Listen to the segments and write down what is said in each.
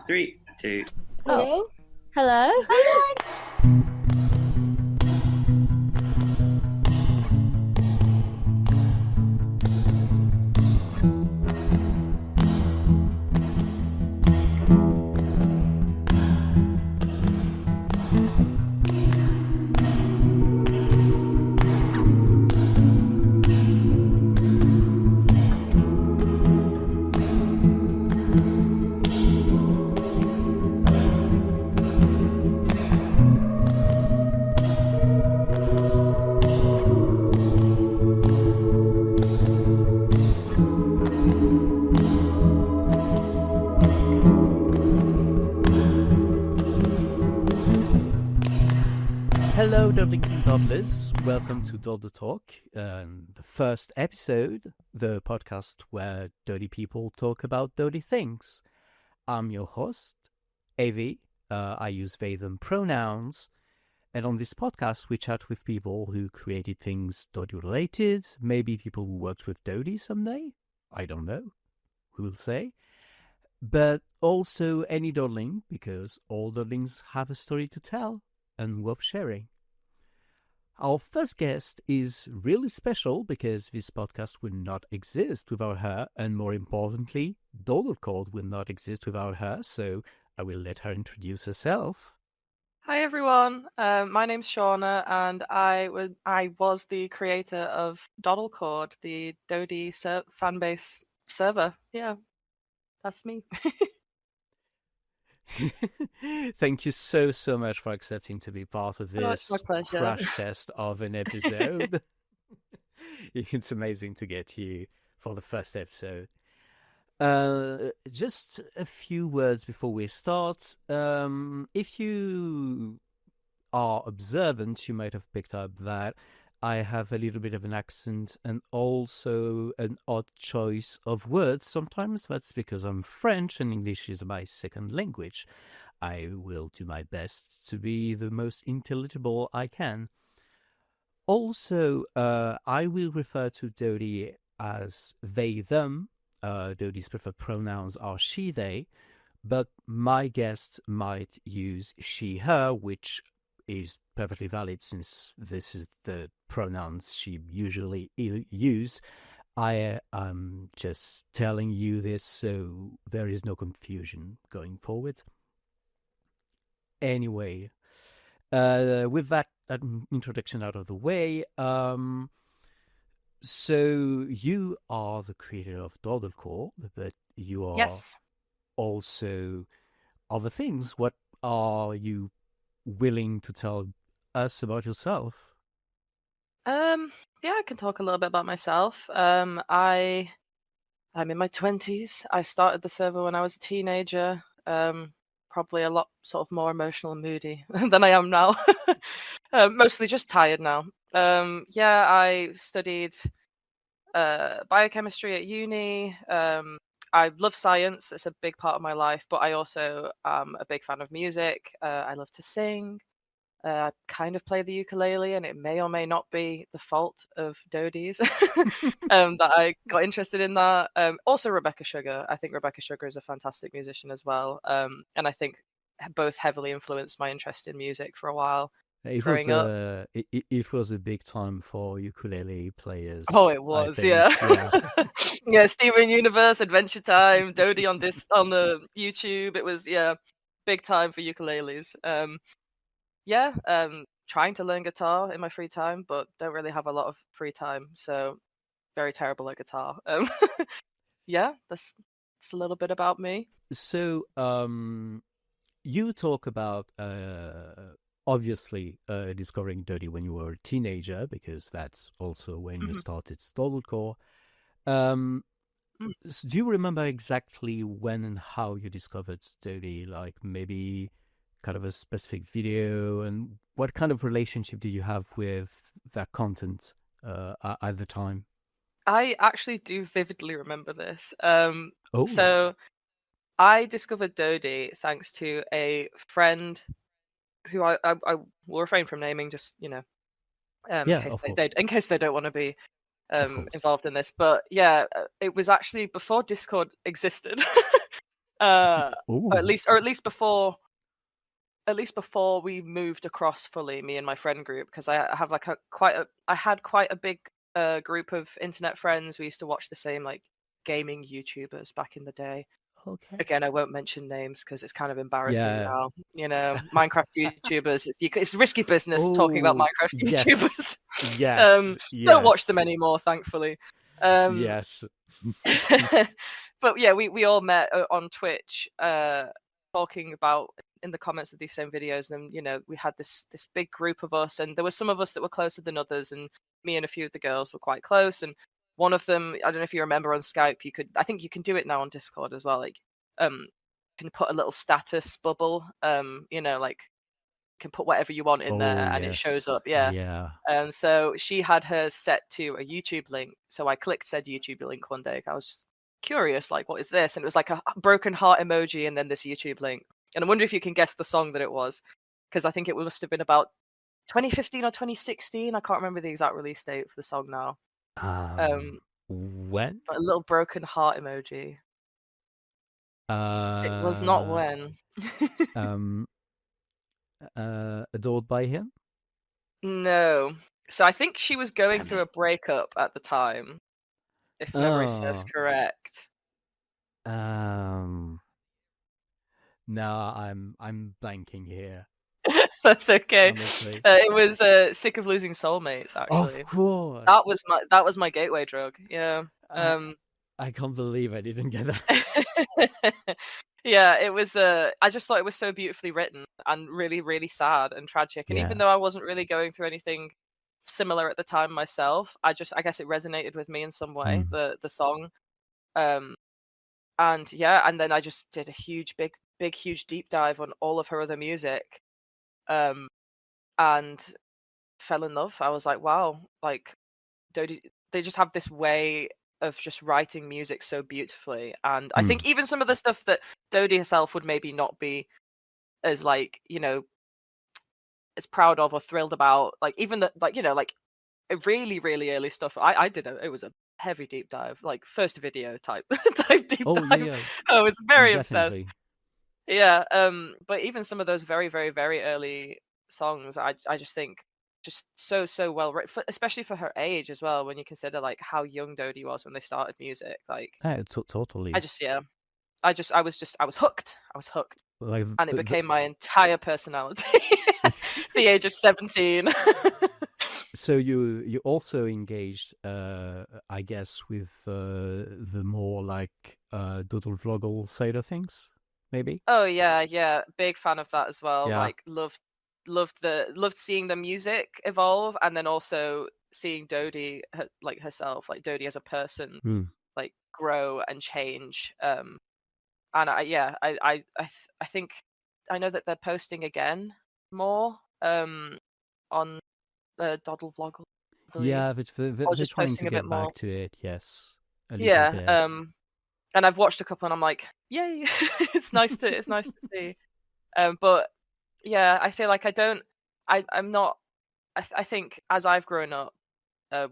3, 2. Hello? Hello? Hello, dodlings and doddlers. Welcome to DODDLECORD, the first episode, the podcast where dodie people talk about dodie things. I'm your host, Avi. I use they, them pronouns. And on this podcast, we chat with people who created things dodie related, maybe people who worked with dodie someday. I don't know. Who will say? But also any dodling, because all dodlings have a story to tell and worth sharing. Our first guest is really special because this podcast would not exist without her, and more importantly, DODDLECORD would not exist without her, so I will let her introduce herself. Hi everyone, my name's Shauna, and I was the creator of DODDLECORD, the Dodie fanbase server. Yeah, that's me. Thank you so much for accepting to be part of it's my this pleasure. crash test of an episode. It's amazing to get you for the first episode. Just a few words before we start. If you are observant, you might have picked up that I have a little bit of an accent and also an odd choice of words. Sometimes that's because I'm French and English is my second language. I will do my best to be the most intelligible I can. Also, I will refer to dodie as they, them. Dodie's preferred pronouns are she, they, but my guest might use she, her, which is perfectly valid since this is the pronouns she usually use. I am just telling you this so there is no confusion going forward. Anyway, with that introduction out of the way, so you are the creator of DODDLECORD, but you are Yes. also other things. What are you willing to tell us about yourself? Yeah, I can talk a little bit about myself. I'm in my 20s. I started the server when I was a teenager. Probably a lot sort of more emotional and moody than I am now. Mostly just tired now. Yeah, I studied biochemistry at uni. I love science. It's a big part of my life, but I also am a big fan of music. I love to sing. I kind of play the ukulele, and it may or may not be the fault of Dodie's that I got interested in that. Also, Rebecca Sugar. I think Rebecca Sugar is a fantastic musician as well, and I think both heavily influenced my interest in music for a while. It growing up. It was a big time for ukulele players. Oh, it was, yeah. Yeah, Steven Universe, Adventure Time, Dodie on the YouTube. It was, yeah, big time for ukuleles. Trying to learn guitar in my free time, but don't really have a lot of free time, so very terrible at guitar. Yeah, that's a little bit about me. So, you talk about obviously discovering dodie when you were a teenager, because that's also when you started DODDLECORD. So do you remember exactly when and how you discovered dodie? Like maybe kind of a specific video, and what kind of relationship do you have with that content at the time? I actually do vividly remember this. Oh. So I discovered dodie thanks to a friend who I will refrain from naming, just in case they don't want to be involved in this. But yeah, it was actually before Discord existed. Ooh. Or at least before we moved across fully, me and my friend group, because I have like I had quite a big group of internet friends. We used to watch the same like gaming YouTubers back in the day. Okay. Again, I won't mention names because it's kind of embarrassing Yeah. now. You know, Minecraft YouTubers. It's risky business talking about Oh, Minecraft yes. YouTubers. Yes. Don't watch them Yes. anymore, thankfully. Um, Yes. but yeah, we all met on Twitch, talking about in the comments of these same videos. And you know, we had this big group of us, and there were some of us that were closer than others, and me and a few of the girls were quite close. And one of them, I don't know if you remember on Skype, I think you can do it now on Discord as well. Like, you can put a little status bubble. You know, like you can put whatever you want in Oh, there, and it shows yes. up. Yeah. Yeah. So she had hers set to a YouTube link. So I clicked said YouTube link one day. I was just curious, like, what is this? And it was like a broken heart emoji and then this YouTube link. And I wonder if you can guess the song that it was, because I think it must have been about 2015 or 2016. I can't remember the exact release date for the song now. When? But a little broken heart emoji. It was not when. Um, adored by him? No. So I think she was going through a breakup at the time, if memory serves Oh. correct. No, I'm blanking here. That's okay. Honestly. It was Sick of Losing Soulmates, actually. Of course. That was my gateway drug. Yeah. I can't believe I didn't get that. Yeah, it was I just thought it was so beautifully written and really, really sad and tragic. And even though I Yes. wasn't really going through anything similar at the time myself, I guess it resonated with me in some way, the song. And yeah, and then I just did a huge deep dive on all of her other music. And fell in love. I was like, wow, like Dodie, they just have this way of just writing music so beautifully. And I think even some of the stuff that Dodie herself would maybe not be as like, you know, as proud of or thrilled about, like even the like, you know, like really, really early stuff. I did it was a heavy deep dive, like first video type type deep dive. Yeah. I was very obsessed. Definitely. Yeah, but even some of those very, very, very early songs, I just think just so well written, especially for her age as well. When you consider like how young Dodie was when they started music, like Totally. I was hooked. I was hooked, Like and it became my entire personality. The age of 17. So you also engaged, I guess, with the more like doddle side of things, maybe. Oh yeah, big fan of that as well. Yeah. Like loved seeing the music evolve, and then also seeing Dodie like herself, like Dodie as a person, like grow and change. And I think I know that they're posting again more on the Doddle vlog, I believe. Yeah, Or they're just trying to posting a bit get more. back to it. Yes, a little Yeah, bit. and I've watched a couple, and I'm like, yay! It's nice to see. But yeah, I feel like I'm not. I think as I've grown up,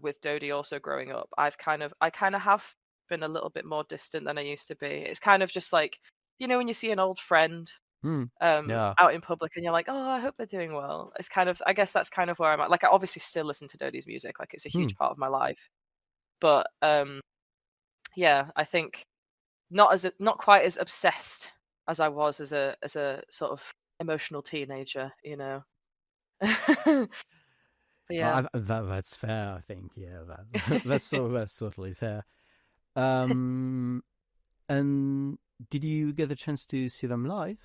with Dodie also growing up, I kind of have been a little bit more distant than I used to be. It's kind of just like, you know, when you see an old friend Yeah. out in public and you're like, oh, I hope they're doing well. It's kind of, I guess that's kind of where I'm at. Like, I obviously still listen to Dodie's music, like it's a huge part of my life. But yeah, I think not quite as obsessed as I was as a sort of emotional teenager, you know. But yeah. That's fair. I think. Yeah, that's totally fair. And did you get a chance to see them live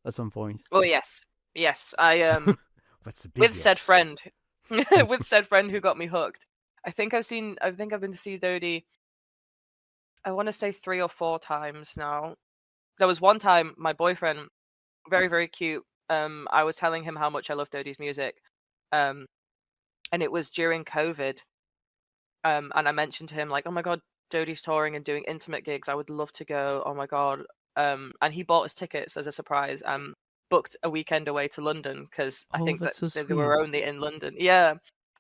at some point? Oh yes, I That's a big with said yes. friend, with said friend who got me hooked. I think I've been to see Dodie, I want to say 3 or 4 times now. There was one time my boyfriend, very, very cute, I was telling him how much I love Dodie's music, and it was during COVID, and I mentioned to him like, oh my god, Dodie's touring and doing intimate gigs, I would love to go, oh my god, and he bought us tickets as a surprise, booked a weekend away to London, because I think that that's so they sweet. were only in London. Yeah,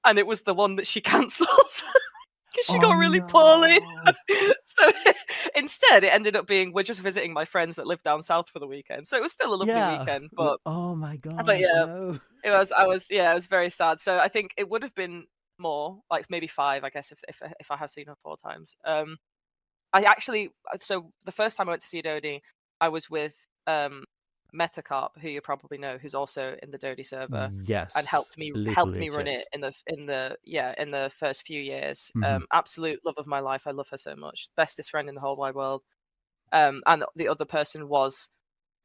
and it was the one that she cancelled. because she Oh got really poorly. no! So instead, it ended up being we're just visiting my friends that live down south for the weekend. So it was still a lovely Yeah. weekend, but Oh my but god! yeah, No. it was very sad. So I think it would have been more like maybe 5, I guess, if I have seen her 4 times. I actually so the first time I went to see Dodie, I was with Metacarp, who you probably know, who's also in the Dodie server, and Yes, a little helped me bit. run it Yes. in the first few years. Hmm. Absolute love of my life. I love her so much. Bestest friend in the whole wide world. And the other person was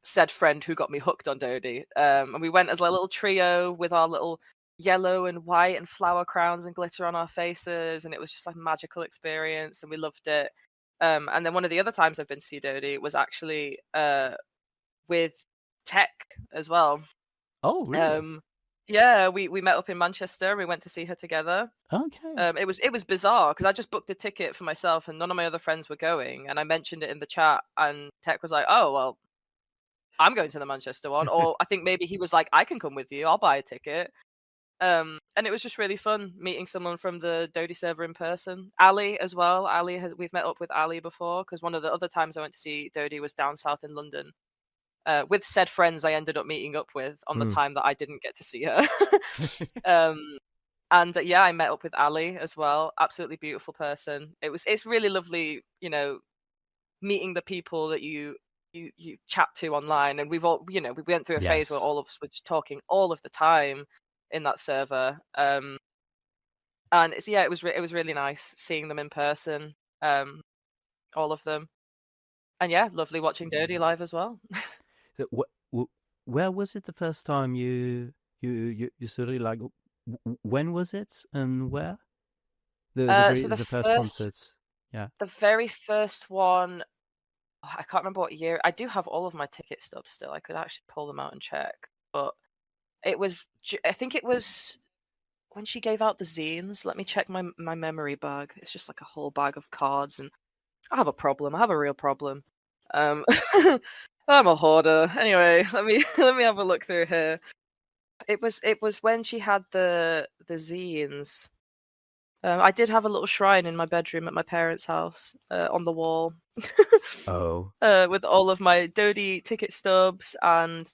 said friend who got me hooked on Dodie. And we went as a little trio with our little yellow and white and flower crowns and glitter on our faces, and it was just like a magical experience, and we loved it. And then one of the other times I've been to see Dodie was actually with Tech as well. Oh really? Yeah, we met up in Manchester. We went to see her together. Okay. It was bizarre because I just booked a ticket for myself and none of my other friends were going, and I mentioned it in the chat, and Tech was like, "Oh well, I'm going to the Manchester one," or I think maybe he was like, "I can come with you. I'll buy a ticket." And it was just really fun meeting someone from the Dodie server in person. Ali as well. We've met up with Ali before because one of the other times I went to see Dodie was down south in London. With said friends I ended up meeting up with on the Mm. time that I didn't get to see her. And yeah, I met up with Ali as well. Absolutely beautiful person. It's really lovely, meeting the people that you chat to online, and we've all we went through a phase where Yes. all of us were just talking all of the time in that server. And it was really nice seeing them in person, all of them. And yeah, lovely watching Dodie live as well. So, where was it the first time you sort of like? When was it and where? So The first concerts. Yeah. the very first one, I can't remember what year. I do have all of my ticket stubs still. I could actually pull them out and check. But I think it was when she gave out the zines. Let me check my memory bag. It's just like a whole bag of cards, and I have a problem. I have a real problem. Um, I'm a hoarder. Anyway, let me have a look through here. It was when she had the zines. I did have a little shrine in my bedroom at my parents' house, on the wall. Oh. With all of my Dodie ticket stubs and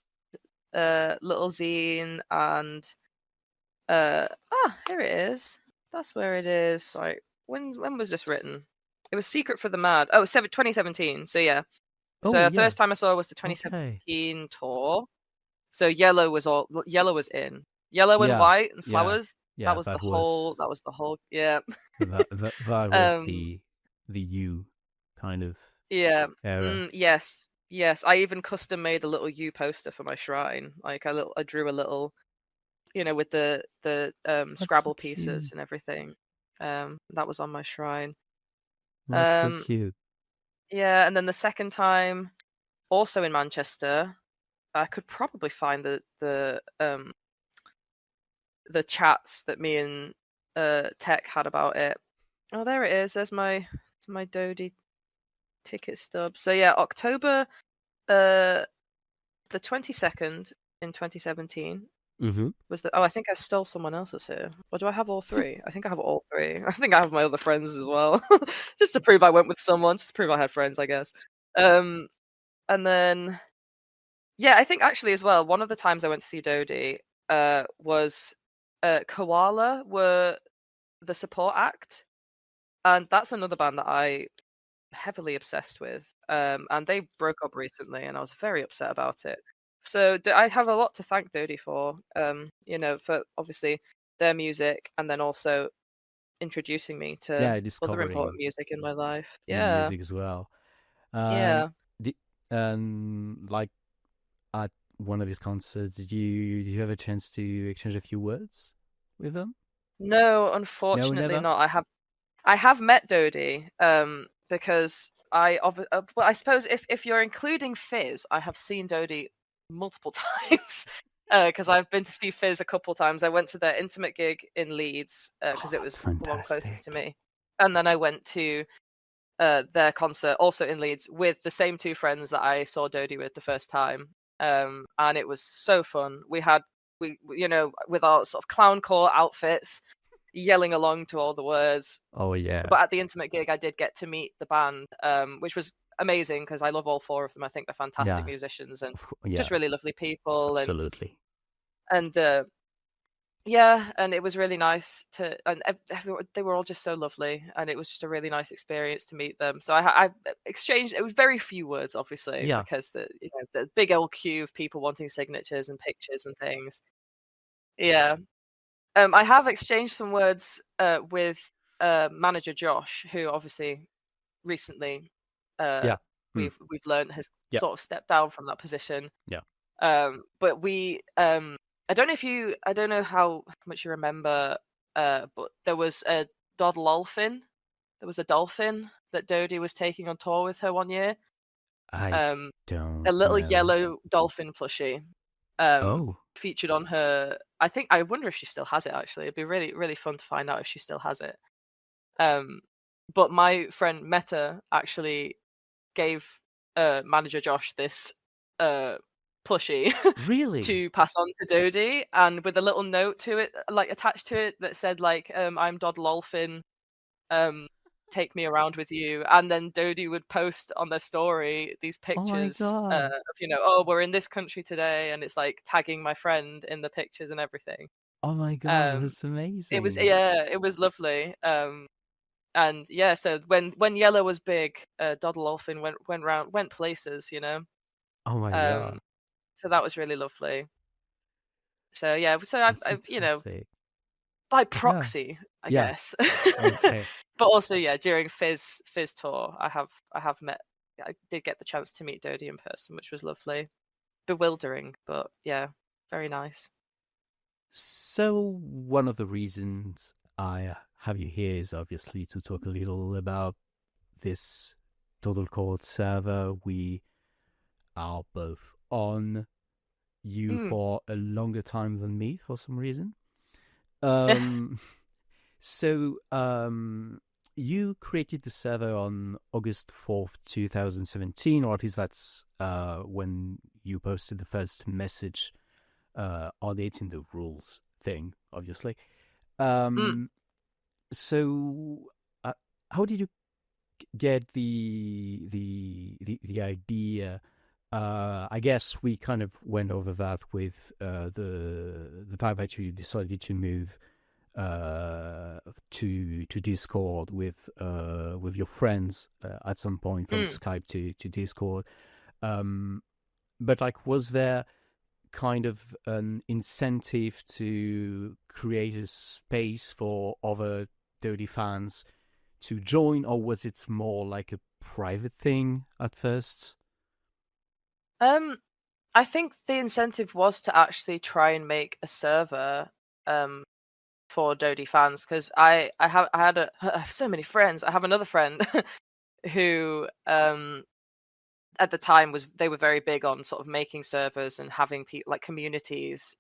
little zine and here it is. That's where it is. Like when was this written? It was Secret for the Mad. Oh, 2017. So yeah. Oh So the yeah. first time I saw it was the Okay. 2017 tour. So yellow was in. Yellow and Yeah. white and Yeah. flowers. Yeah. That was the whole yeah. That was um the you kind of yeah. era. Yes. Yes. I even custom made a little U poster for my shrine. Like I drew a little, with the That's so Scrabble cute. pieces and everything. That was on my shrine. That's so Um cute. yeah, and then the second time, also in Manchester, I could probably find the chats that me and Tech had about it. Oh, there it is. There's my Dodie ticket stub. So yeah, October the 22nd in 2017 Mm-hmm. was the. Oh, I think I stole someone else's here. Or do I have all three? I think I have all three. I think I have my other friends as well, just to prove I went with someone, just to prove I had friends, I guess. And then yeah, I think actually as well, one of the times I went to see Dodie was Koala were the support act, and that's another band that I heavily obsessed with. And they broke up recently, and I was very upset about it. So I have a lot to thank Dodie for, for obviously their music, and then also introducing me to Yeah, other important discovering music in my life. new Yeah, music as well. And yeah. the like at one of his concerts, did you have a chance to exchange a few words with them? No, No, unfortunately never. not. I have met Dodie, because well, I suppose if you're including Fizz, I have seen Dodie multiple times, because I've been to see Fizz a couple times. I went to their intimate gig in Leeds Oh, because it that's was the one closest to fantastic. me, and then I went to their concert also in Leeds with the same two friends that I saw Dodie with the first time, and it was so fun. We with our sort of clowncore outfits. yelling along to all the words. Oh yeah. But at the intimate gig, I did get to meet the band, which was amazing because I love all four of them. I think they're fantastic Yeah. musicians and Yeah. just really lovely people. Absolutely. And yeah, and it was really nice to, and they were all just so lovely, and it was just a really nice experience to meet them. So I exchanged, it was very few words, obviously, Yeah. because the big old queue of people wanting signatures and pictures and things. Yeah. I have exchanged some words with manager Josh, who obviously recently Yeah. we've learned has Yeah. sort of stepped down from that position. Yeah. But I don't know how much you remember, but there was a doddleolphin. There was a dolphin that Dodie was taking on tour with her one year. I Um, don't a little know. yellow dolphin plushie. Oh. Featured on her. I wonder if she still has it. Actually, it'd be really really fun to find out if she still has it. But my friend Meta actually gave manager Josh this plushie Really? to pass on to Dodie, and with a little note to it, like attached to it, that said like I'm doddleolphin, take me around with you. And then Dodie would post on their story these Oh my pictures god. of, oh, we're in this country today, and it's like tagging my friend in the pictures and everything. Oh my god, Um, that's it was, amazing. yeah, it was lovely. And yeah, so when Yellow was big, Doddleolphin went places, Oh my god. Um, so that was really lovely. So yeah, so That's I've fantastic. by Yeah. proxy, I Yeah. guess. Okay. But also, yeah, during Fizz tour, I have met, I did get the chance to meet Dodie in person, which was lovely. Bewildering, but yeah, very nice. So one of the reasons I have you here is obviously to talk a little about this DODDLECORD server. We are both on you for a longer time than me for some reason. So you created the server on August 4th, 2017, or at least that's when you posted the first message on it in the rules thing, obviously. So how did you get the idea? I guess we kind of went over that with the fact that you decided to move to Discord with your friends at some point from Skype to Discord. But like, was there kind of an incentive to create a space for other Dodie fans to join, or was it more like a private thing at first? I think the incentive was to actually try and make a server for Dodie fans, because I have so many friends. I have another friend who at the time they were very big on sort of making servers and having people like communities,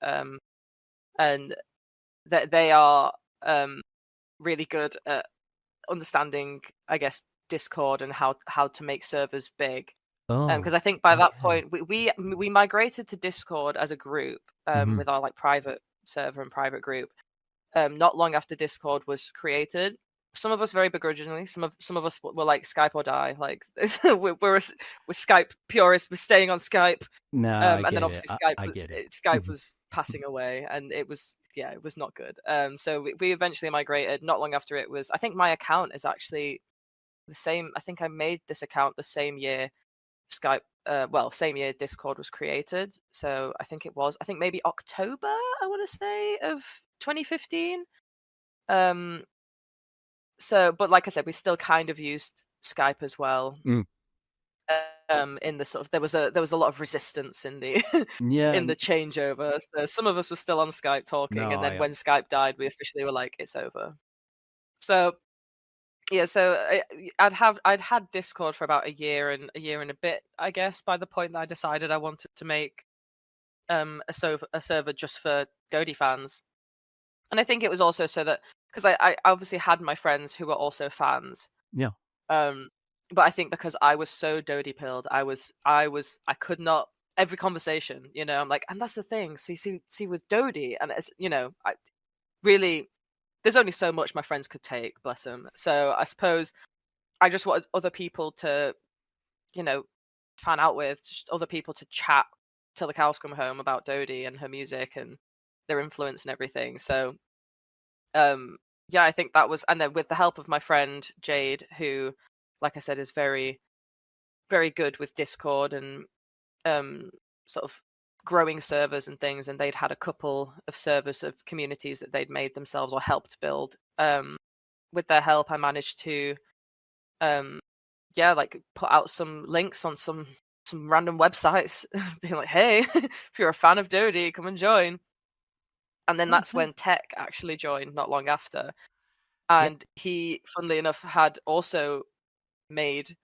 and that they are really good at understanding, I guess, Discord and how to make servers big. Because I think by that point we migrated to Discord as a group, with our like private server and private group, not long after Discord was created. Some of us very begrudgingly. Some of us were like Skype or die. Like we're Skype purists. We're staying on Skype. No, I And get then it. obviously I get it. Skype was passing away, and it was not good. So we eventually migrated. Not long after it was. I think my account is actually the same. I think I made this account the same year Skype. Same year Discord was created. So I think it was. I think maybe October, I want to say, of 2015. So, but like I said, we still kind of used Skype as well. In the sort of there was a lot of resistance in the Yeah. in the changeover. So some of us were still on Skype talking, and then when Skype died, we officially were like, it's over. So yeah, so I'd had Discord for about a year and a bit, I guess, by the point that I decided I wanted to make a server just for Dodie fans. And I think it was also so that, because I obviously had my friends who were also fans. Yeah. But I think because I was so Dodie pilled, I could not, every conversation, I'm like, and that's the thing. See with Dodie, and it's, I really, there's only so much my friends could take, bless them. So I suppose I just wanted other people to, fan out with, just other people to chat till the cows come home about Dodie and her music and their influence and everything. So, yeah, I think that was, and then with the help of my friend Jade, who, like I said, is very, very good with Discord and sort of growing servers and things, and they'd had a couple of servers of communities that they'd made themselves or helped build. With their help, I managed to put out some links on some random websites being like, hey, if you're a fan of Dodie, come and join. And then that's when Tech actually joined not long after, and he, funnily enough, had also made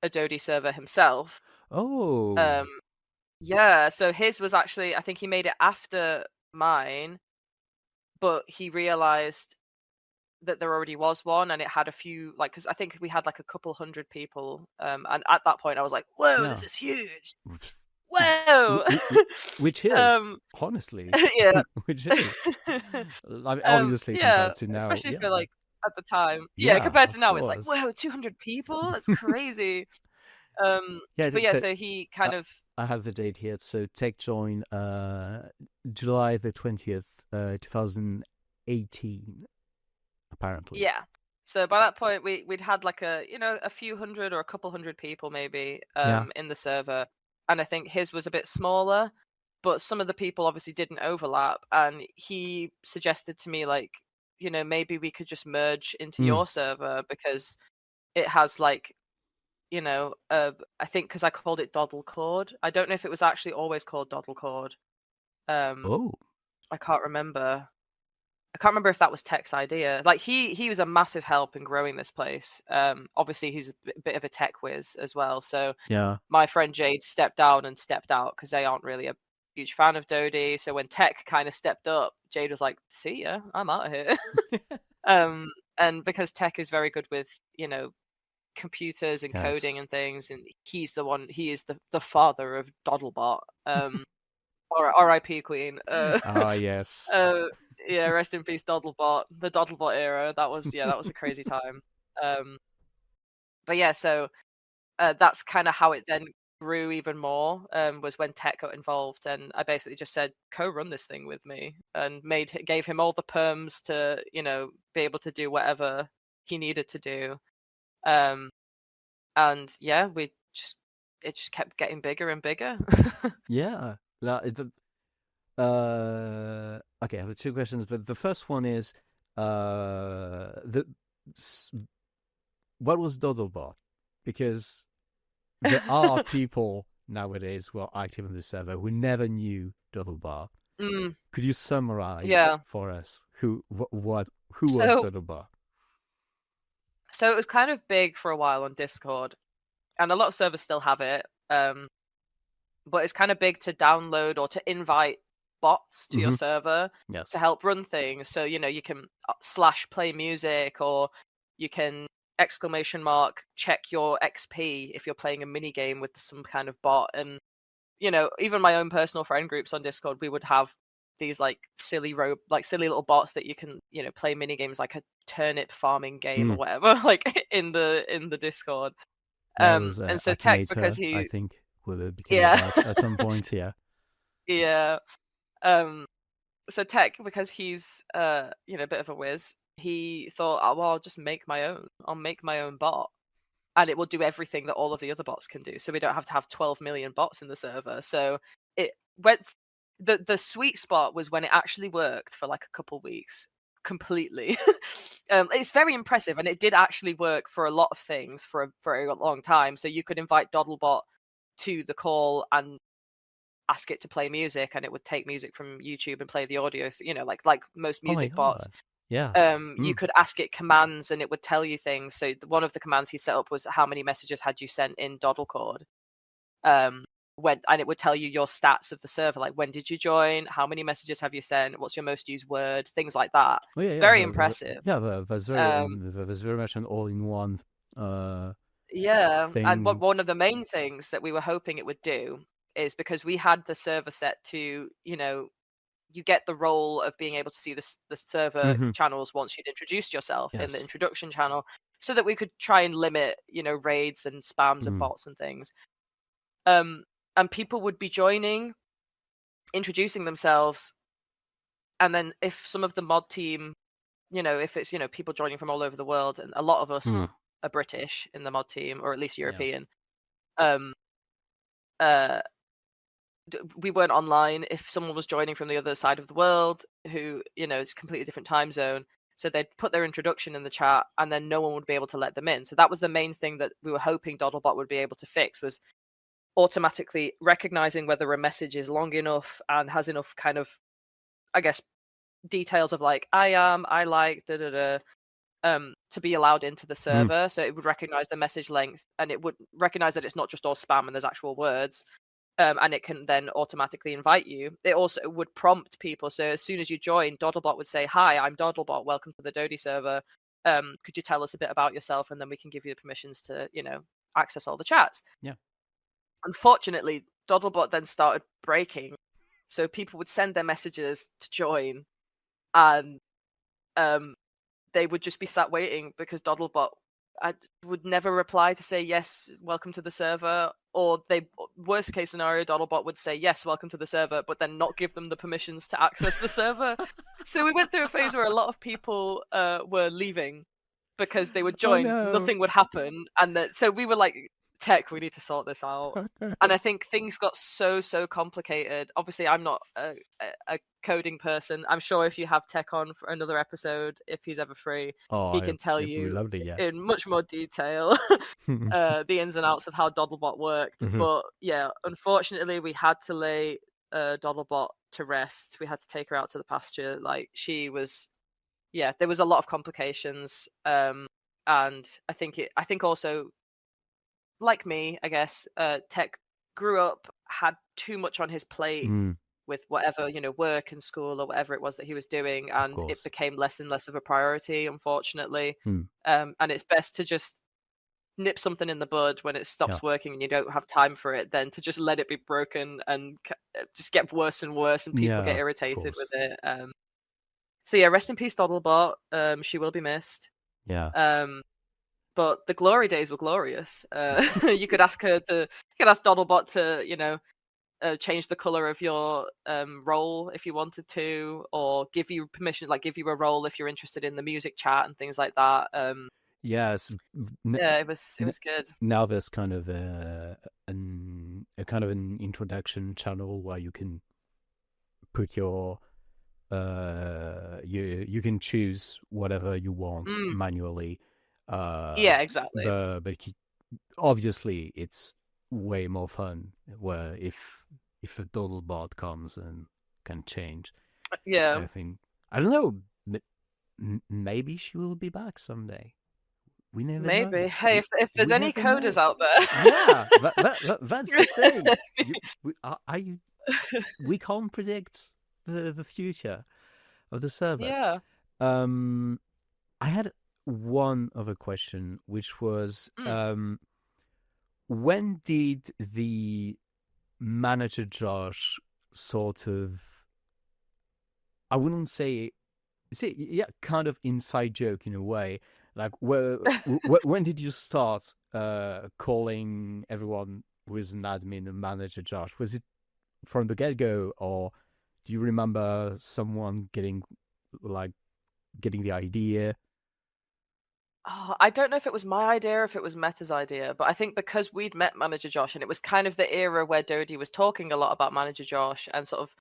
a Dodie server himself. Yeah, so his was actually, I think he made it after mine, but he realized that there already was one, and it had a few, like, because I think we had like a couple hundred people, and at that point I was like, whoa, this is huge. Whoa. which is honestly, yeah. which is obviously compared to now, especially for like at the time, compared to now, it's like, whoa, 200 people, that's crazy. So he kind of, I have the date here. So Tech joined July the 20th, 2018, apparently. Yeah. So by that point, we'd had like a few hundred or a couple hundred people maybe in the server, and I think his was a bit smaller, but some of the people obviously didn't overlap, and he suggested to me, like, maybe we could just merge into your server because it has like, I think because I called it DODDLECORD. I don't know if it was actually always called DODDLECORD. I can't remember. I can't remember if that was Tech's idea. Like, he was a massive help in growing this place. Obviously, he's a bit of a tech whiz as well. So my friend Jade stepped down and stepped out because they aren't really a huge fan of Dodie. So when Tech kind of stepped up, Jade was like, see ya, I'm out of here. And because Tech is very good with, computers and coding and things, and he is the father of Doddlebot. R.I.P. Queen. Yes. Yeah, rest in peace, Doddlebot. The Doddlebot era. That was a crazy time. But yeah, so that's kind of how it then grew even more. Was when Tech got involved, and I basically just said, co-run this thing with me, and gave him all the perms to, be able to do whatever he needed to do. And yeah, it just kept getting bigger and bigger. Yeah. Okay, I have two questions, but the first one is, what was Doddlebot? Because there are people nowadays who are active in the server who never knew Doddlebot. Could you summarize for us who was Doddlebot? So it was kind of big for a while on Discord, and a lot of servers still have it. But it's kind of big to download or to invite bots to your server to help run things. So, you can /play music, or you can / check your XP if you're playing a mini game with some kind of bot. And, even my own personal friend groups on Discord, we would have these like silly little bots that you can, play mini games like a turnip farming game or whatever, like in the Discord. Was, and so Tech, because he, I think, at some point, yeah. So Tech, because he's a bit of a whiz, he thought, oh, well, I'll just make my own. I'll make my own bot, and it will do everything that all of the other bots can do. So we don't have to have 12 million bots in the server. So it went. The sweet spot was when it actually worked for like a couple weeks completely. It's very impressive, and it did actually work for a lot of things for a very long time. So you could invite Doddlebot to the call and ask it to play music, and it would take music from YouTube and play the audio, like most music bots. You could ask it commands, and it would tell you things. So one of the commands he set up was, how many messages had you sent in DODDLECORD? And it would tell you your stats of the server, like when did you join, how many messages have you sent, what's your most used word, things like that. Very impressive. That's very much an all-in-one thing. And one of the main things that we were hoping it would do is, because we had the server set to you get the role of being able to see the server channels once you'd introduced yourself in the introduction channel, so that we could try and limit, raids and spams and bots and things. And people would be joining, introducing themselves, and then if some of the mod team, if it's, people joining from all over the world, and a lot of us are British in the mod team, or at least European, we weren't online if someone was joining from the other side of the world who, it's a completely different time zone. So they'd put their introduction in the chat, and then no one would be able to let them in. So that was the main thing that we were hoping DODDLEBOT would be able to fix, was automatically recognizing whether a message is long enough and has enough kind of, I guess, details of like, I like, to be allowed into the server. So it would recognize the message length, and it would recognize that it's not just all spam and there's actual words. And it can then automatically invite you. It also would prompt people. So as soon as you join, DODDLEBOT would say, "Hi, I'm DODDLEBOT. Welcome to the Dodie server. Could you tell us a bit about yourself?" And then we can give you the permissions to, access all the chats. Yeah. Unfortunately, DODDLEBOT then started breaking. So people would send their messages to join, and they would just be sat waiting because DODDLEBOT would never reply to say, "Yes, welcome to the server," or worst case scenario, DODDLEBOT would say, "Yes, welcome to the server," but then not give them the permissions to access the server. So we went through a phase where a lot of people were leaving because they would join, nothing would happen, and so we were like, "Tech, we need to sort this out." And I think things got so complicated. Obviously, I'm not a coding person. I'm sure if you have Tech on for another episode, if he's ever free, he can tell you in much more detail the ins and outs of how DODDLEBOT worked. But yeah, unfortunately, we had to lay DODDLEBOT to rest. We had to take her out to the pasture. Like, she was, there was a lot of complications. And I think also, like me, I guess, Tech grew up, had too much on his plate with whatever, work and school or whatever it was that he was doing, and it became less and less of a priority, unfortunately. And it's best to just nip something in the bud when it stops working and you don't have time for it, than to just let it be broken and just get worse and worse, and people get irritated with it. So yeah, rest in peace, DODDLEBOT. She will be missed. But the glory days were glorious. You could ask DODDLEBOT to, change the color of your role if you wanted to, or give you permission, like give you a role if you're interested in the music chat and things like that. Yes. It was good. Now there's kind of an introduction channel where you can put your you can choose whatever you want manually. Yeah, exactly. But obviously it's way more fun where if a DODDLEBOT comes and can change. Yeah. I don't know. Maybe she will be back someday. We never know. Maybe. Hey, if there's any coders out there, that's the thing. We can't predict the future of the server. Yeah. I had one other question, which was when did the manager Josh sort of, I wouldn't say, kind of inside joke in a way, like when did you start calling everyone who is an admin a manager Josh? Was it from the get-go, or do you remember someone getting the idea? Oh, I don't know if it was my idea or if it was Meta's idea, but I think because we'd met Manager Josh, and it was kind of the era where Dodie was talking a lot about Manager Josh, and sort of,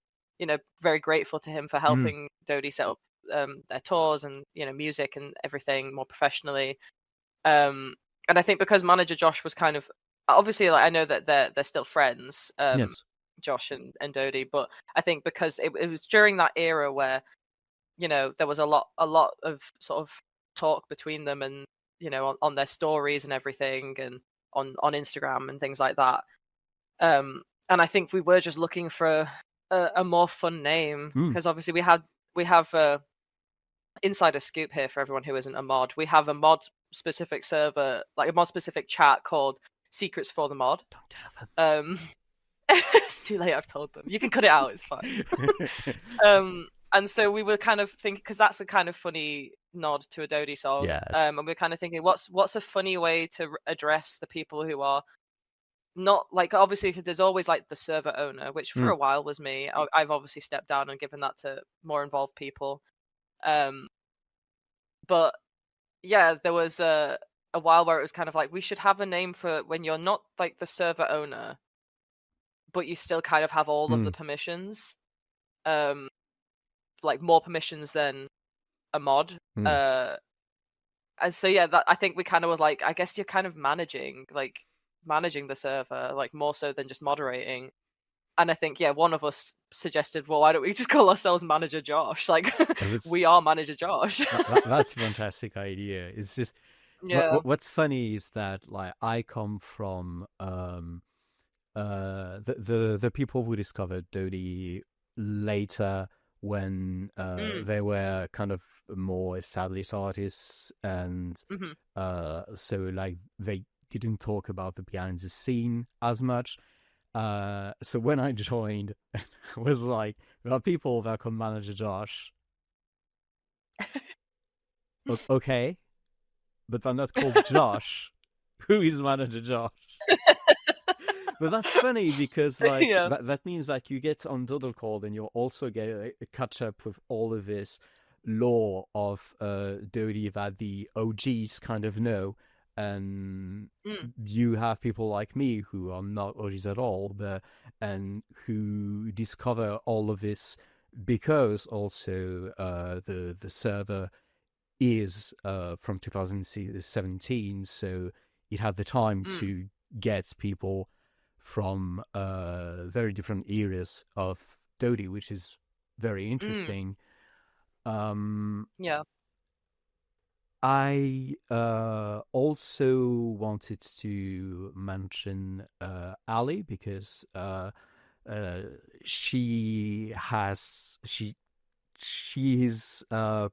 very grateful to him for helping Dodie set up their tours and, music and everything more professionally. And I think because Manager Josh was kind of, obviously, like, I know that they're still friends, Yes. Josh and Dodie, but I think because it was during that era where, there was a lot of sort of talk between them, and on their stories and everything, and on Instagram and things like that. And I think we were just looking for a more fun name, because obviously we have insider scoop here for everyone who isn't a mod. We have a mod specific server, like a mod specific chat called Secrets for the Mod. Don't tell them. It's too late. I've told them. You can cut it out. It's fine. And so we were kind of thinking, because that's a kind of funny nod to a Dodie song. Yes. And we're kind of thinking, what's a funny way to address the people who are not like, obviously there's always like the server owner, which for a while was me. I've obviously stepped down and given that to more involved people. But yeah, there was a while where it was kind of like, we should have a name for when you're not like the server owner, but you still kind of have all of the permissions. Like more permissions than a mod. And so yeah, that I think we kind of was like, I guess you're kind of managing the server, like more so than just moderating. And I think, yeah, one of us suggested, well, why don't we just call ourselves Manager Josh? Like, we are Manager Josh. That's a fantastic idea. It's just, what's funny is that, like, I come from the people who discovered Dodie later, when they were kind of more established artists, and so like they didn't talk about the behind the scene as much. So when I joined, I was like, there are people that call Manager Josh. Okay, but they're not called Josh. Who is Manager Josh? But that's funny, because like that means that you get on DODDLECORD and you'll also get a catch up with all of this lore of Dodie that the OGs kind of know, and you have people like me who are not OGs at all, and who discover all of this because also the server is from 2017, so it had the time to get people from very different areas of Dodie, which is very interesting. Yeah. I also wanted to mention Ali, because she's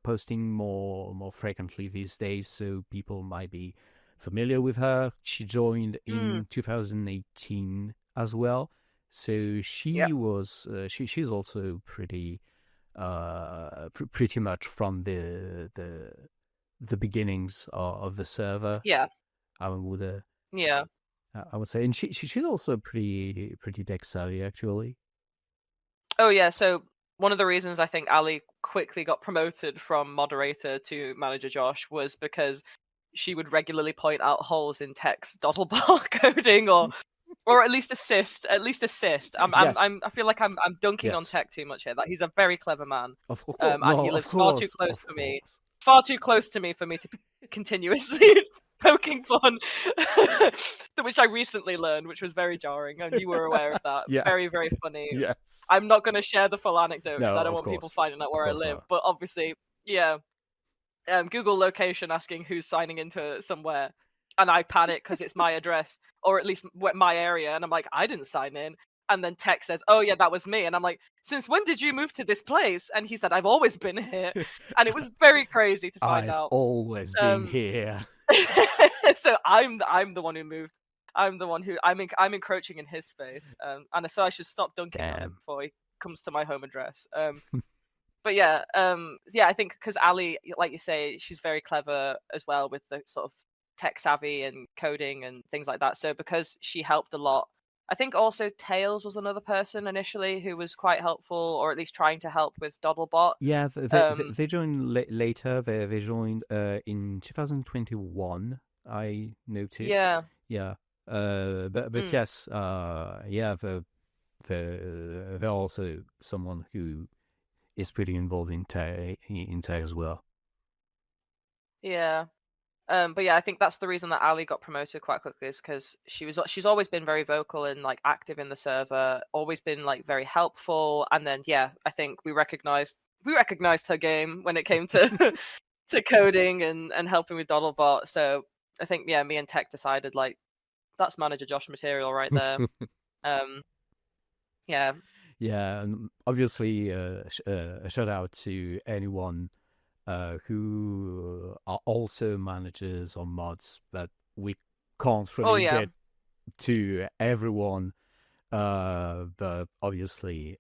posting more frequently these days, so people might be familiar with her. She joined in 2018 as well, so she was she's also pretty much from the beginnings of the server. I would I would say, and she's also pretty tech savvy, actually. Oh yeah, so one of the reasons I think Ali quickly got promoted from moderator to Manager Josh was because she would regularly point out holes in Tech's doddlebot coding, or at least assist. I feel like I'm dunking on Tech too much here. That he's a very clever man. Of course, and he lives far too close to me. Far too close to me for me to be continuously poking fun, which I recently learned, which was very jarring, and you were aware of that. Very, very funny. Yes. I'm not going to share the full anecdote because I don't want people finding out where I live. But obviously, Google location asking who's signing into somewhere, and I panic because it's my address, or at least my area, and I'm like, I didn't sign in. And then Tech says, oh yeah, that was me. And I'm like, since when did you move to this place? And he said, I've always been here. And it was very crazy to find out. I've always been here. So I'm the one who moved. I'm the one who I'm encroaching in his space. And so I should stop dunking on him before he comes to my home address. But yeah, I think because Ali, like you say, she's very clever as well with the sort of tech savvy and coding and things like that. So because she helped a lot, I think also Tails was another person initially who was quite helpful, or at least trying to help with Doddlebot. Yeah, they joined later. They joined in 2021. I noticed. Yeah. But yes, they're also someone who is pretty involved in tech as well. Yeah. But yeah, I think that's the reason that Ali got promoted quite quickly, is because she's always been very vocal and like active in the server, always been like very helpful. And then I think we recognized her game when it came to to coding and helping with Doddlebot. So I think me and Tech decided like that's Manager Josh material right there. Yeah, and obviously a shout out to anyone who are also managers or mods that we can't really get to everyone But obviously,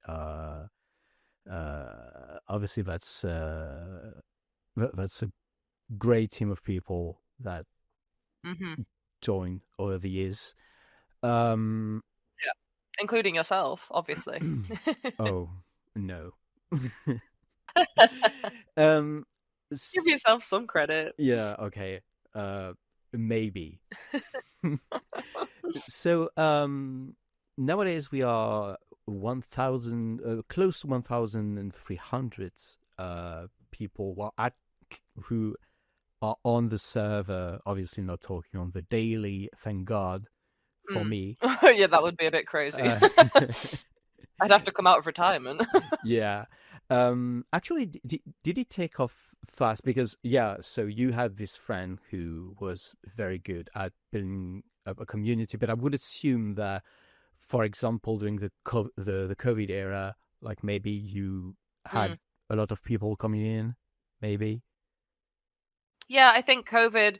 obviously that's a great team of people that joined over the years. Yeah, including yourself, obviously. Oh no. Give yourself some credit. Yeah. Okay. Maybe. So nowadays we are 1,000, close to 1,300 people who are on the server. Obviously, not talking on the daily. Thank God for me. Yeah, that would be a bit crazy. I'd have to come out of retirement. Yeah. Actually, did it take off fast? Because so you had this friend who was very good at building a community, but I would assume that, for example, during the COVID era, like maybe you had a lot of people coming in, maybe. Yeah, I think COVID.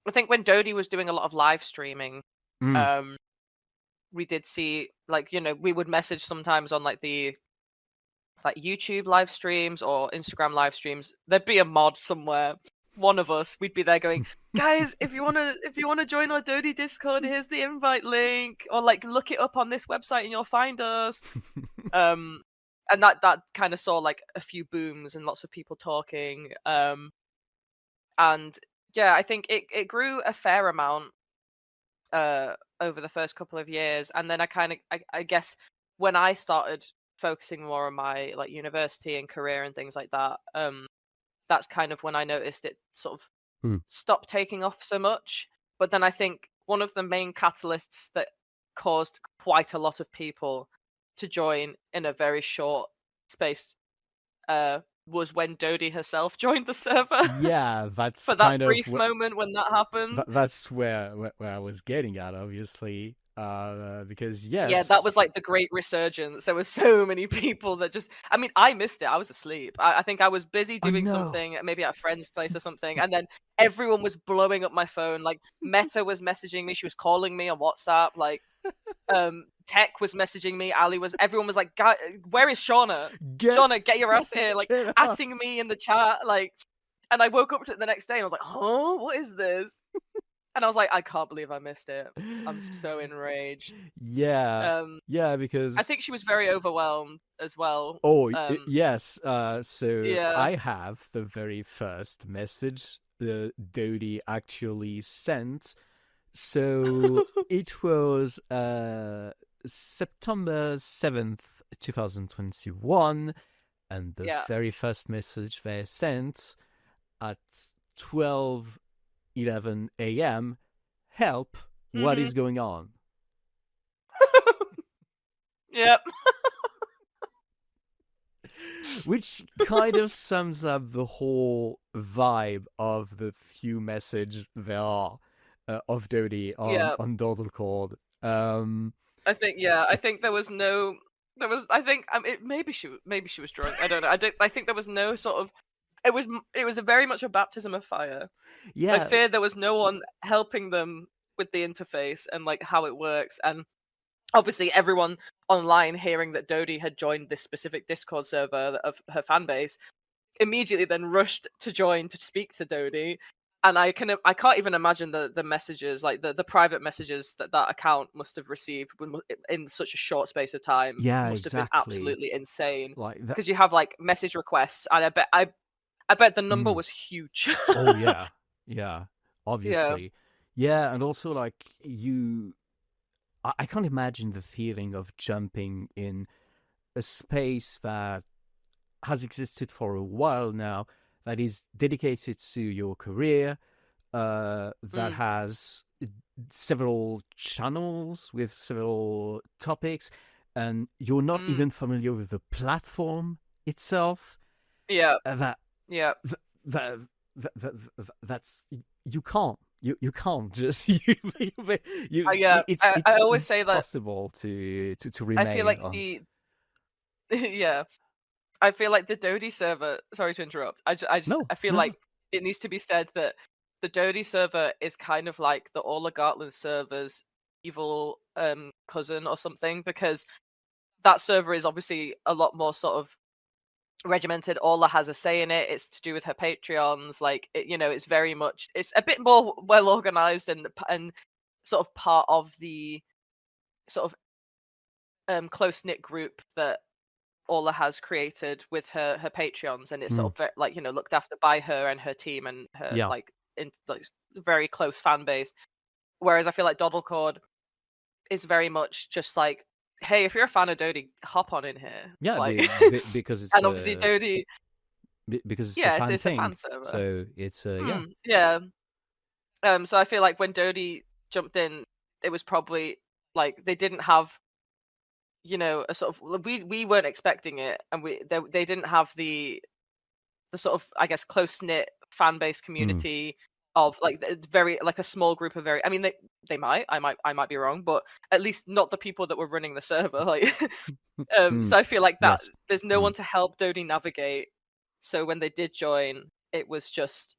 I think when Dodie was doing a lot of live streaming, we did see, like, we would message sometimes on like the YouTube live streams or Instagram live streams. There'd be a mod somewhere. One of us, we'd be there going, guys, if you wanna join our Dodie Discord, here's the invite link, or like look it up on this website and you'll find us. And that kind of saw like a few booms and lots of people talking. And yeah, I think it grew a fair amount over the first couple of years, and then I guess when I started focusing more on my like university and career and things like that, that's kind of when I noticed it sort of stopped taking off so much. But then I think one of the main catalysts that caused quite a lot of people to join in a very short space was when Dodie herself joined the server. Yeah, that's for that brief moment when that happened. That's where I was getting at, obviously. Because yes, yeah, that was like the great resurgence. There were so many people that I mean, I missed it. I was asleep. I think I was busy doing something, maybe at a friend's place or something, and then everyone was blowing up my phone. Like Meta was messaging me, she was calling me on WhatsApp, like Tech was messaging me, everyone was like, where is Shauna? Shauna, get your ass here, like atting me in the chat, like. And I woke up to it the next day and I was like, huh, what is this? And I was like, I can't believe I missed it. I'm so enraged. Yeah. Yeah, because I think she was very overwhelmed as well. Oh, yes. So yeah. I have the very first message Dodie actually sent. So it was September 7th, 2021. And the very first message they sent at 12:11 a.m. Help, what is going on? Yep. Which kind of sums up the whole vibe of the few messages there are of Dodie on DODDLECORD. I think there was no. I think maybe she was drunk. I don't know. I think there was no sort of. It was a very much a baptism of fire. Yeah. I fear there was no one helping them with the interface and like how it works, and obviously everyone online hearing that Dodie had joined this specific Discord server of her fan base immediately then rushed to join to speak to Dodie. And I can't even imagine the messages, like the private messages that account must have received in such a short space of time. Yeah, must have been absolutely insane. Like because you have like message requests, and I bet the number was huge. Oh yeah, obviously, yeah, and also like I can't imagine the feeling of jumping in a space that has existed for a while now, that is dedicated to your career, that has several channels with several topics, and you're not even familiar with the platform itself. Yeah. That's you can't. You can't just I always say that impossible to remain. I feel like I feel like the Dodie server. Sorry to interrupt. I feel like it needs to be said that the Dodie server is kind of like the All Gartland servers evil cousin or something, because that server is obviously a lot more sort of regimented. Ola has a say in it. It's to do with her Patreons. Like, it's very much, it's a bit more well organized and sort of part of the sort of close-knit group that Ola has created with her Patreons, and it's sort of like, looked after by her and her team and her like very close fan base. Whereas I feel like DODDLECORD is very much just like, hey, if you're a fan of Dodie, hop on in here. Yeah, like, because it's and obviously Dodie, because it's a fan it's thing. a fan server. So it's yeah. So I feel like when Dodie jumped in, it was probably like they didn't have, a sort of, we weren't expecting it, and they didn't have the sort of, I guess, close knit fan base community of like very like a small group of very. I mean, they might. I might be wrong, but at least not the people that were running the server. Like, so I feel like that there's no one to help Dodie navigate. So when they did join, it was just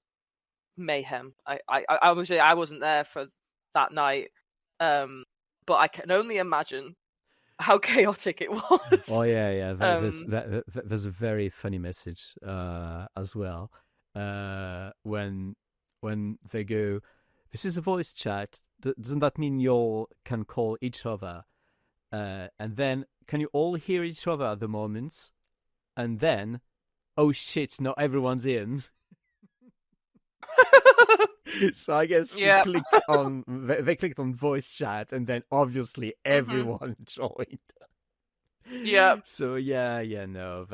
mayhem. I wasn't there for that night, but I can only imagine how chaotic it was. Oh yeah. There's a very funny message as well when they go, this is a voice chat. Doesn't that mean you all can call each other? And then can you all hear each other at the moment? And then, oh shit, not everyone's in. So I guess they clicked on voice chat, and then obviously everyone joined. Yeah. So no,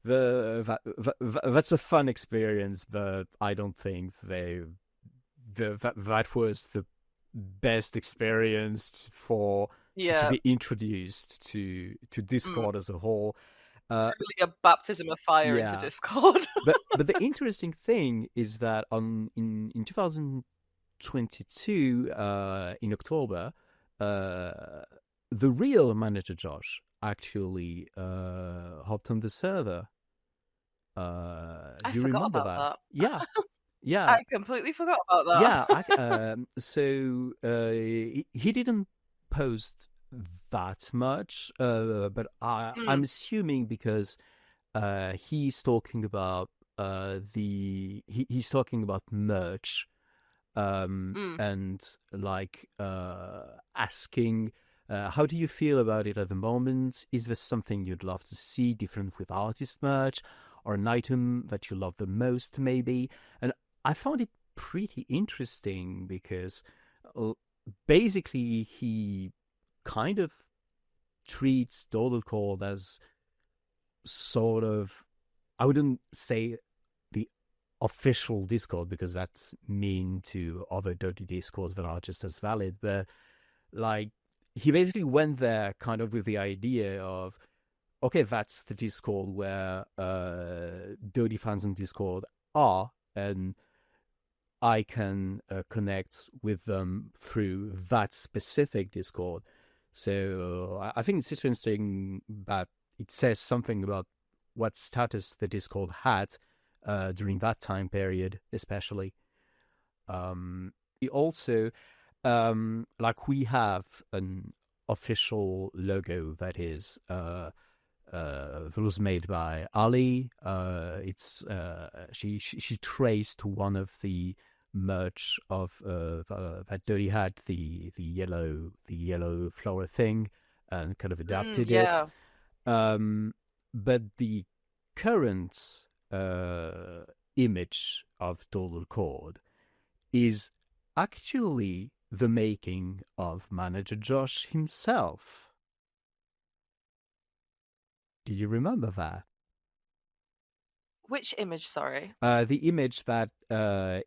that's a fun experience, but I don't think that was the best experience to be introduced to Discord as a whole. Really a baptism of fire into Discord. but the interesting thing is that in 2022 in October, the real manager Josh actually hopped on the server. I you forgot remember about that? Yeah. I completely forgot about that. Yeah. So he didn't post that much, but I'm assuming because he's talking about he's talking about merch, and like asking, how do you feel about it at the moment? Is there something you'd love to see different with artist merch, or an item that you love the most, maybe? And I found it pretty interesting because basically he kind of treats DODDLECORD as sort of, I wouldn't say the official Discord, because that's mean to other Dodie Discords that are just as valid, but like he basically went there kind of with the idea of, okay, that's the Discord where Dodie fans on Discord are, and I can connect with them through that specific Discord. So I think it's interesting that it says something about what status the Discord had during that time period, especially. It also, like, we have an official logo that is that was made by Ali. It's she traced one of the merch of that Dodie had, the yellow flower thing, and kind of adapted it. But the current image of DODDLECORD is actually the making of manager Josh himself. Did you remember that? Which image, sorry? The image that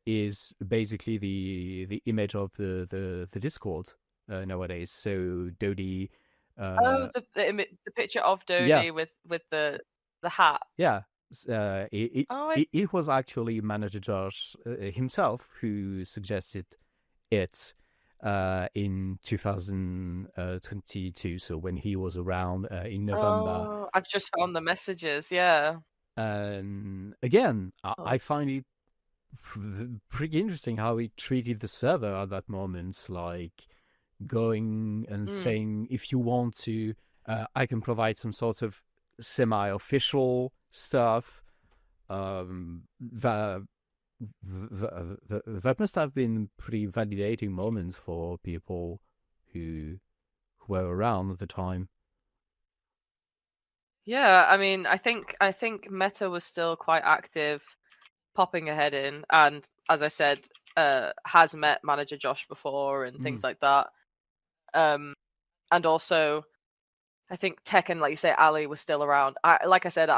is basically the image of the Discord nowadays. So Dodie. The picture of Dodie with the hat. Yeah. It was actually manager Josh himself who suggested it in 2022. So when he was around in November. Oh, I've just found the messages. Yeah. Again, I find it pretty interesting how he treated the server at that moment. Like, going and saying, if you want to, I can provide some sort of semi-official stuff. That must have been pretty validating moments for people who were around at the time. Yeah, I mean, I think Meta was still quite active, popping her head in, and as I said, has met manager Josh before and things like that. And also, I think Tech and, like you say, Ali was still around. Like I said,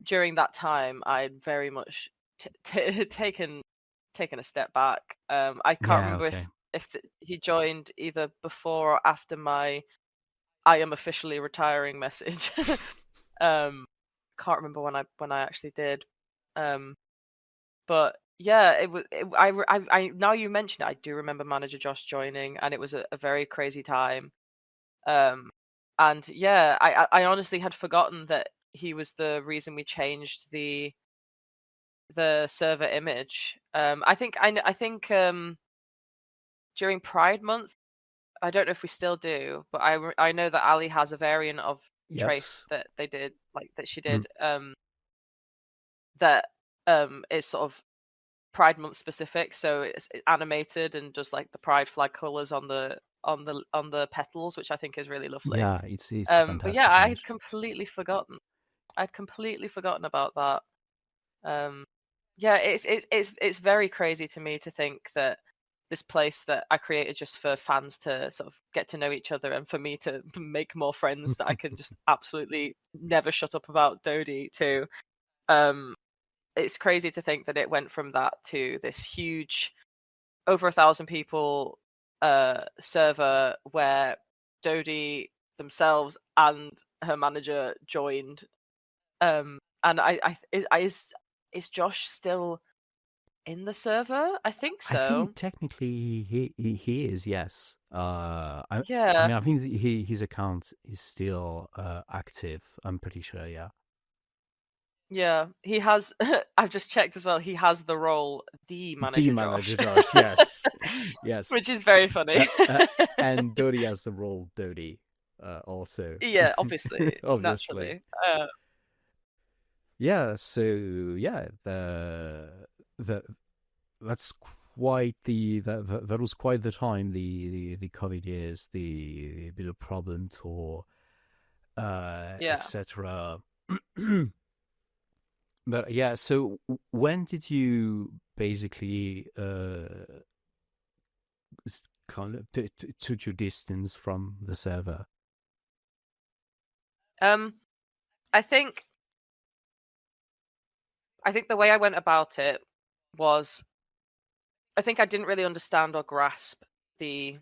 during that time, I'd very much taken a step back. I can't remember if he joined either before or after my "I am officially retiring" message. Can't remember when I actually did. But yeah, it was. I now you mention it, I do remember manager Josh joining, and it was a very crazy time. And yeah, I honestly had forgotten that he was the reason we changed the server image. I think during Pride Month, I don't know if we still do, but I know that Ali has a variant of Trace that they did, like that she did, that is sort of Pride Month specific, so it's animated and just like the Pride flag colors on the petals, which I think is really lovely. Yeah, it's fantastic. But yeah, I had completely forgotten. I'd completely forgotten about that. Yeah, it's very crazy to me to think that this place that I created just for fans to sort of get to know each other and for me to make more friends that I can just absolutely never shut up about Dodie to. It's crazy to think that it went from that to this huge, over 1,000 people server where Dodie themselves and her manager joined. And is Josh still in the server? I think so. I think technically he is, yes. Yeah. I mean, I think his account is still active. I'm pretty sure, yeah. Yeah, he has. I've just checked as well. He has the role, the manager Josh, yes, yes, which is very funny. and Dodie has the role Dodie, also. Yeah, obviously, obviously. Naturally. Yeah. So yeah, that's quite that was quite the time, the COVID years, the bit of problem tour, etc. But yeah, so when did you basically kind of took your distance from the server? I think the way I went about it was, I think I didn't really understand or grasp the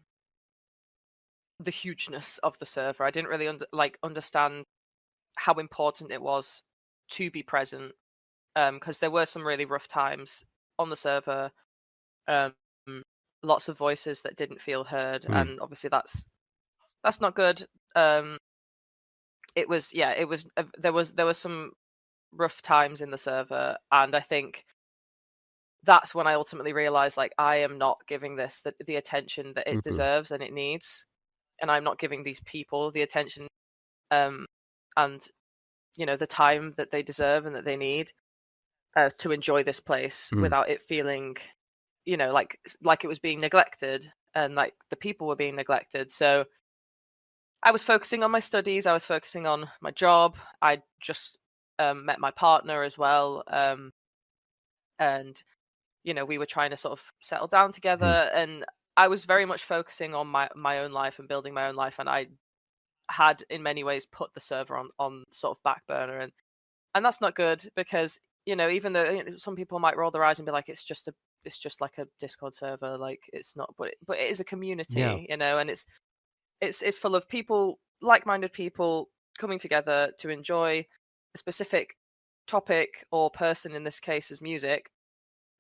hugeness of the server. I didn't really understand how important it was to be present, because there were some really rough times on the server. Lots of voices that didn't feel heard, and obviously that's not good. It was there was some rough times in the server, and I think that's when I ultimately realized, like, I am not giving this the attention that it deserves and it needs, and I'm not giving these people the attention and the time that they deserve and that they need to enjoy this place without it feeling like it was being neglected and like the people were being neglected. So I was focusing on my studies, I was focusing on my job. I just met my partner as well, and we were trying to sort of settle down together, and I was very much focusing on my own life and building my own life, and I had in many ways put the server on sort of back burner, and that's not good, because even though some people might roll their eyes and be like, it's just like a Discord server, like it's not, but it is a community, and it's full of people, like-minded people coming together to enjoy a specific topic or person. In this case is music,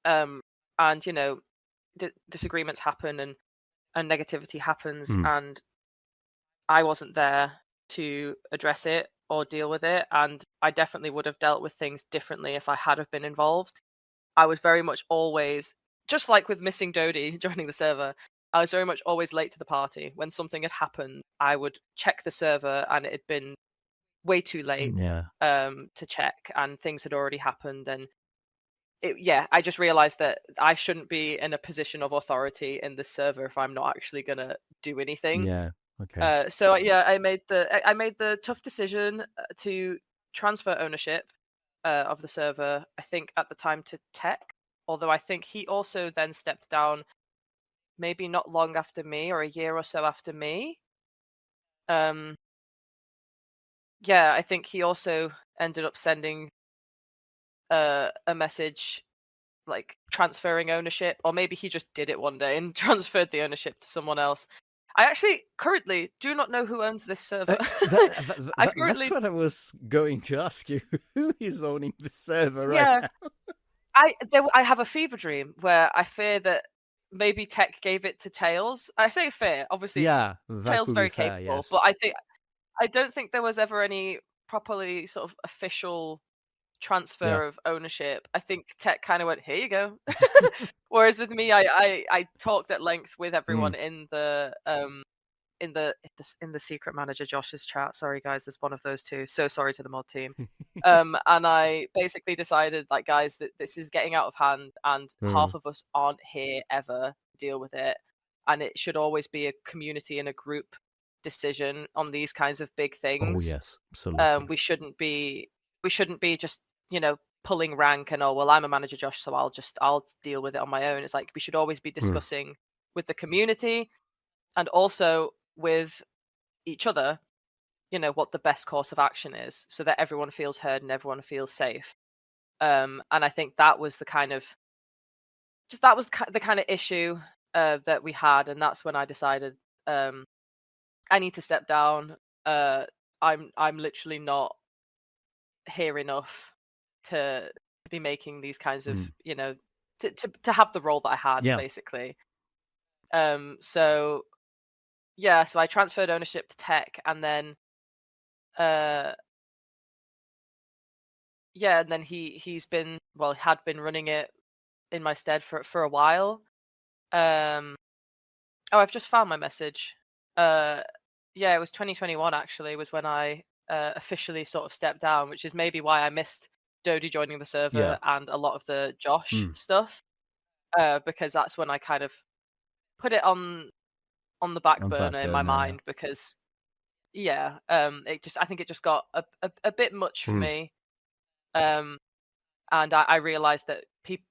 and disagreements happen and negativity happens, and I wasn't there to address it or deal with it, and I definitely would have dealt with things differently if I had have been involved. I was very much always, just like with missing Dodie joining the server, I was very much always late to the party. When something had happened, I would check the server, and it had been way too late to check, and things had already happened. And I just realized that I shouldn't be in a position of authority in this server if I'm not actually gonna do anything. Yeah. Okay. So I made the tough decision to transfer ownership of the server. I think at the time to Tech, although I think he also then stepped down, maybe not long after me, or a year or so after me. I think he also ended up sending a message like transferring ownership, or maybe he just did it one day and transferred the ownership to someone else. I actually currently do not know who owns this server. That's what I was going to ask you. Who is owning the server right now? I have a fever dream where I fear that maybe Tech gave it to Tails. I say fear, obviously. Yeah, Tails is very fair, capable, yes. but I don't think there was ever any properly sort of official transfer of ownership. I think Tech kind of went, "Here you go." Whereas with me, I talked at length with everyone in the secret manager Josh's chat. Sorry guys, there's one of those two. So sorry to the mod team. And I basically decided, like, guys, that this is getting out of hand, and half of us aren't here ever to deal with it, and it should always be a community and a group decision on these kinds of big things. Oh yes, absolutely. We shouldn't be just pulling rank and, oh well, I'm a manager Josh, so I'll deal with it on my own. It's like we should always be discussing with the community and also with each other, what the best course of action is, so that everyone feels heard and everyone feels safe. And I think that was the kind of issue that we had, and that's when I decided I need to step down. I'm literally not here enough to be making these kinds of to have the role that I had, basically. So I transferred ownership to Tech, and then and then he's been had been running it in my stead for a while. I've just found my message. It was 2021 actually, was when I officially sort of stepped down, which is maybe why I missed Dodie joining the server and a lot of the Josh stuff, because that's when I kind of put it on the back burner in my mind, because I think it just got a bit much for me, and I realized that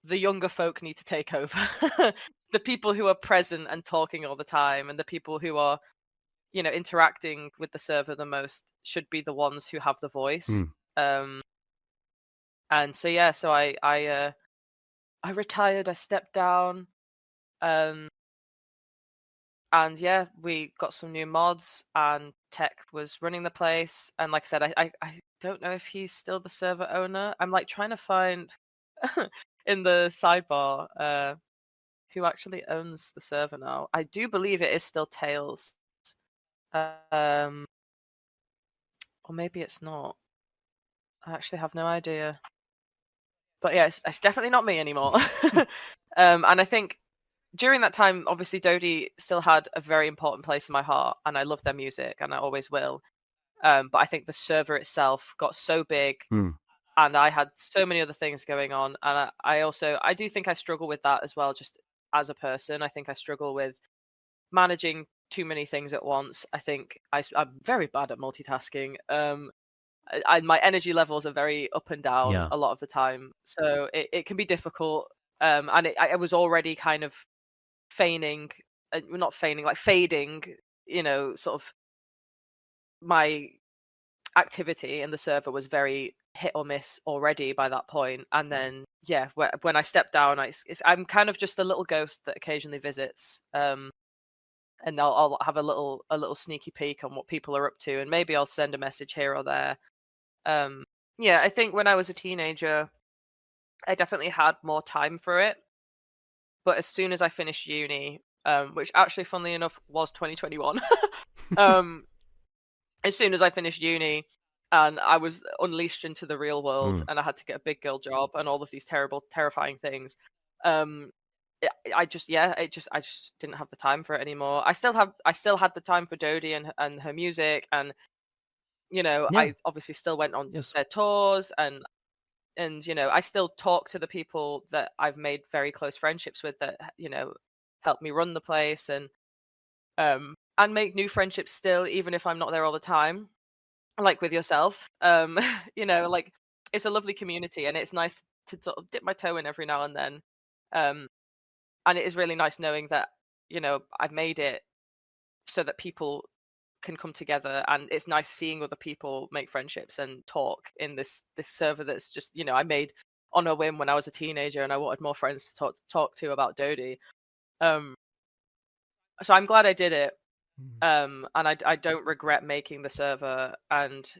the younger folk need to take over. The people who are present and talking all the time, and the people who are interacting with the server the most, should be the ones who have the voice. And so I retired, I stepped down, and we got some new mods, and Tech was running the place. And like I said, I don't know if he's still the server owner. I'm like trying to find in the sidebar who actually owns the server now. I do believe it is still Tails. Or maybe it's not. I actually have no idea. But yeah, it's definitely not me anymore. And I think during that time, obviously, Dodie still had a very important place in my heart, and I love their music, and I always will. But I think the server itself got so big, and I had so many other things going on, and I do think I struggle with that as well, just as a person. I think I struggle with managing too many things at once. I think I'm very bad at multitasking. My energy levels are very up and down a lot of the time, so it can be difficult. And I was already kind of fading, sort of my activity in the server was very hit or miss already by that point. And then when I stepped down, I'm kind of just a little ghost that occasionally visits, and I'll have a little sneaky peek on what people are up to, and maybe I'll send a message here or there. I think when I was a teenager, I definitely had more time for it. But as soon as I finished uni, which actually, funnily enough, was 2021, as soon as I finished uni and I was unleashed into the real world, and I had to get a big girl job and all of these terrible, terrifying things, I just I just didn't have the time for it anymore. I still had the time for Dodie and her music, and Yeah. I obviously still went on Yes. their tours, and I still talk to the people that I've made very close friendships with that help me run the place, and make new friendships still, even if I'm not there all the time, like with yourself. Like, it's a lovely community, and it's nice to sort of dip my toe in every now and then. Um, and it is really nice knowing that I've made it so that people can come together, and it's nice seeing other people make friendships and talk in this server that's just I made on a whim when I was a teenager, and I wanted more friends to talk to about Dodie. Um, so I'm glad I did it. Mm. And I don't regret making the server, and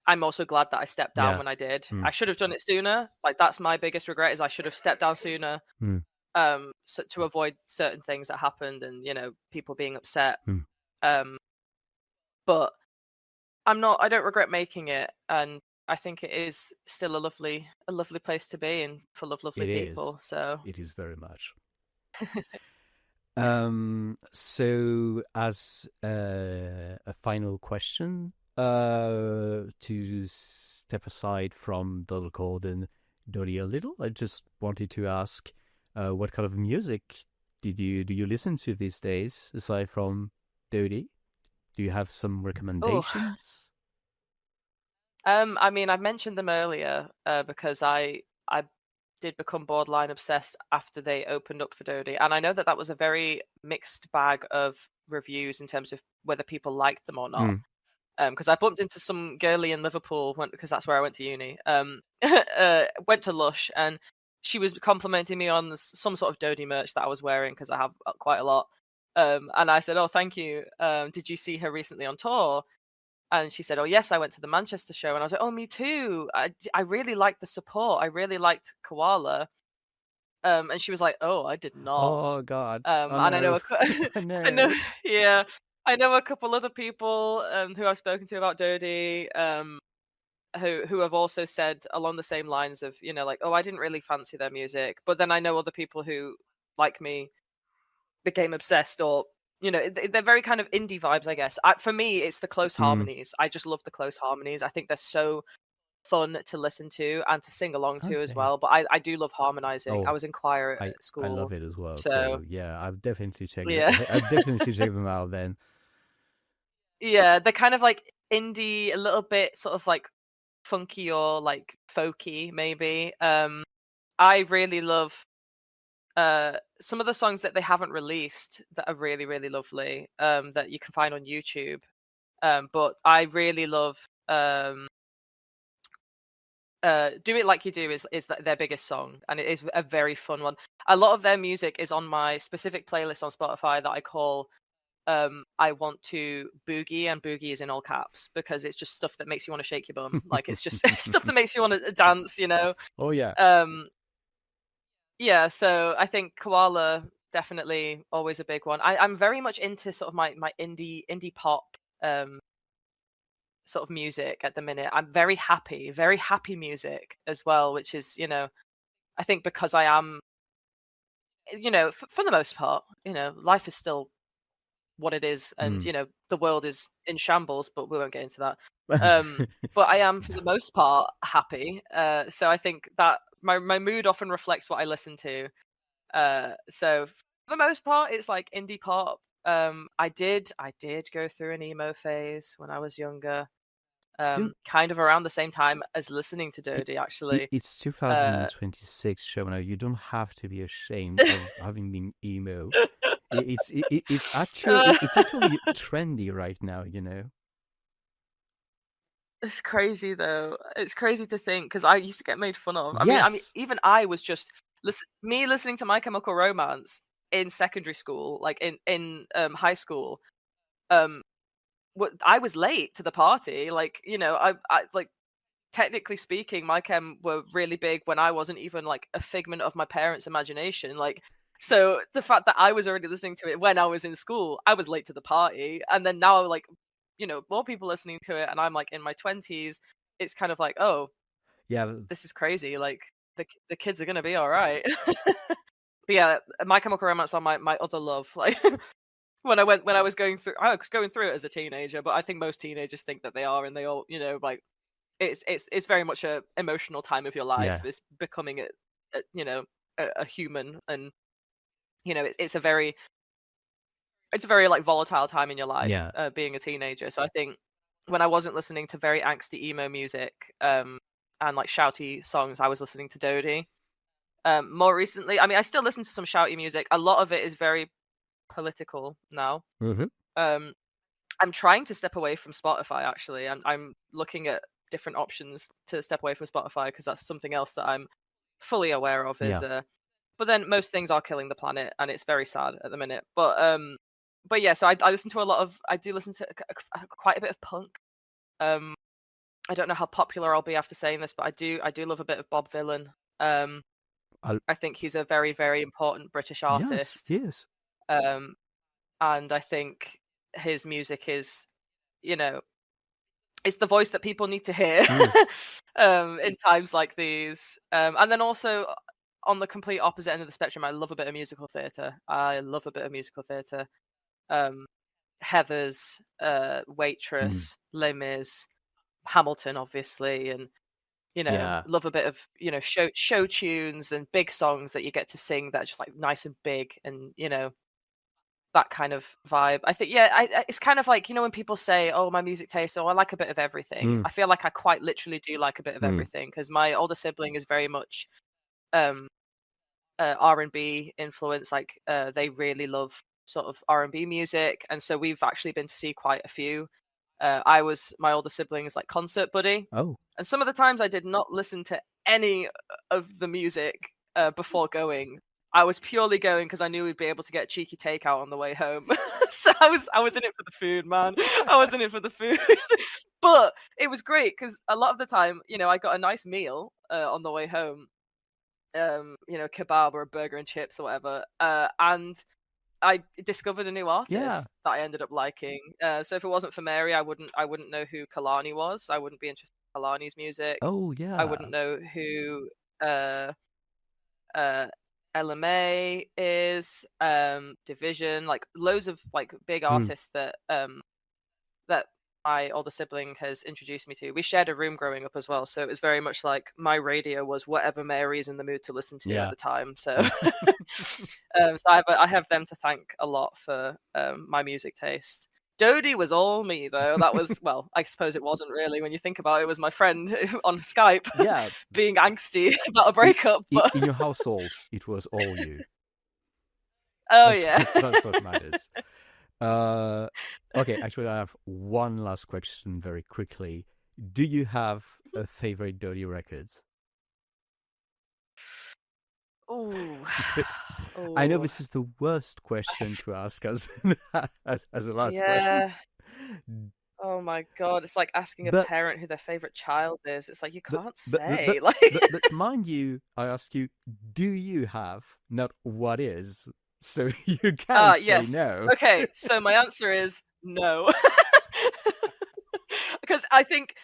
I'm also glad that I stepped down Yeah. when I did. Mm. I should have done it sooner. Like, that's my biggest regret, is I should have stepped down sooner, Mm. so to avoid certain things that happened, and people being upset. Mm. Um, but I don't regret making it, and I think it is still a lovely place to be, and full of lovely It is. people. So It is very much. So as a final question, to step aside from DODDLECORD and Dodie a little, I just wanted to ask, what kind of music do you listen to these days, aside from Dodie? Do you have some recommendations? I mean, I mentioned them earlier because I did become borderline obsessed after they opened up for Dodie, and I know that was a very mixed bag of reviews in terms of whether people liked them or not. Mm. Because I bumped into some girlie in Liverpool, because that's where I went to uni. Went to Lush, and she was complimenting me on some sort of Dodie merch that I was wearing, because I have quite a lot. And I said, "Oh, thank you. Did you see her recently on tour?" And she said, "Oh, yes, I went to the Manchester show." And I was like, "Oh, me too. I really liked the support. I really liked Koala." And she was like, "Oh, I did not." Oh God! Oh And I know no! Oh, I know, no! yeah, I know a couple other people who I've spoken to about Dodie, who have also said along the same lines of, like, "Oh, I didn't really fancy their music," but then I know other people who, like me, became obsessed, or they're very kind of indie vibes, I guess. For me, it's the close Mm. harmonies. I just love the close harmonies. I think they're so fun to listen to and to sing along to as Okay. well. But I do love harmonizing. I Oh, was in choir at I love school, it as well. so So yeah, I've definitely checked yeah. it. I've definitely checked them out then. Yeah, they're kind of like indie, a little bit sort of like funky or like folky, maybe. I really love some of the songs that they haven't released that are really, really lovely, that you can find on YouTube. But I really love "Do It Like You Do" is their biggest song, and it is a very fun one. A lot of their music is on my specific playlist on Spotify that I call "I Want to Boogie," and boogie is in all caps, because it's just stuff that makes you want to shake your bum. Like, it's just stuff that makes you want to dance. Oh yeah. Um, yeah, so I think Koala, definitely always a big one. I'm very much into sort of my indie pop sort of music at the minute. I'm very happy music as well, which is, I think because I am, for the most part, life is still what it is, and Mm. the world is in shambles, but we won't get into that. But I am, for the most part, happy. So I think that my mood often reflects what I listen to. So for the most part, it's like indie pop. I did go through an emo phase when I was younger. You Kind of around the same time as listening to it, Dodie, actually. it's Uh, 2026, Shauna. You don't have to be ashamed of having been emo. It's actually trendy right now. You know. it's crazy though. It's crazy to think, because I used to get made fun of. I mean, Yes. even I was just listening to My Chemical Romance in secondary school, like in high school. Um, I was late to the party. Like, I like, technically speaking, my chem were really big when I wasn't even like a figment of my parents' imagination. Like, so the fact that I was already listening to it when I was in school, I was late to the party. And then now, like, more people listening to it, and I'm like in my 20s, it's kind of like, oh, Yeah. this is crazy. Like, the kids are gonna be all right. But yeah, My Chemical Romance are my other love. Like when I was going through it as a teenager, but I think most teenagers think that they are, and they all, like it's very much a emotional time of your life. Yeah. It's becoming a human, and it's a very like volatile time in your life, Yeah. being a teenager. So I think when I wasn't listening to very angsty emo music, and like shouty songs, I was listening to Dodie. More recently, I mean, I still listen to some shouty music. A lot of it is very political now. Mm-hmm. I'm trying to step away from Spotify. Actually, I'm looking at different options to step away from Spotify, because that's something else that I'm fully aware of. But then most things are killing the planet, and it's very sad at the minute. But yeah, so I listen to I do listen to quite a bit of punk. I don't know how popular I'll be after saying this, but I do love a bit of Bob Vylan. I think he's a very, very important British artist. Yes. And I think his music is, it's the voice that people need to hear in times like these. And then also on the complete opposite end of the spectrum, I love a bit of musical theatre. Heathers, Waitress, Les Mis, Hamilton, obviously, and love a bit of show tunes and big songs that you get to sing that are just like nice and big, and that kind of vibe. I think it's kind of like, when people say, oh, my music taste, I like a bit of everything. I feel like I quite literally do like a bit of everything, because my older sibling is very much R&B influence. Like they really love sort of R&B music, and so we've actually been to see quite a few. I was my older sibling's like concert buddy. And some of the times I did not listen to any of the music before going. I was purely going because I knew we'd be able to get a cheeky takeout on the way home. So I was in it for the food, man. I was in it for the food. But it was great because a lot of the time, I got a nice meal on the way home. Kebab or a burger and chips or whatever. And I discovered a new artist that I ended up liking. So if it wasn't for Mary, I wouldn't know who Kalani was. I wouldn't be interested in Kalani's music. Oh yeah. I wouldn't know who LMA is, Division, like loads of like big artists that my older sibling has introduced me to. We shared a room growing up as well, so it was very much like my radio was whatever Mary's in the mood to listen to at the time. So, so I have them to thank a lot for my music taste. Dodie was all me, though. That was, well, I suppose it wasn't really when you think about it. It was my friend on Skype, being angsty about a breakup. But in your household, it was all you. That's what matters. Okay, actually, I have one last question very quickly. Do you have a favorite Dodie records? Ooh. I know this is the worst question to ask as a last question. Oh my god, it's like asking a parent who their favorite child is. It's like you can't say. But mind you, I ask you, do you have, not what is, so you can say no. Okay, so my answer is no. Because I think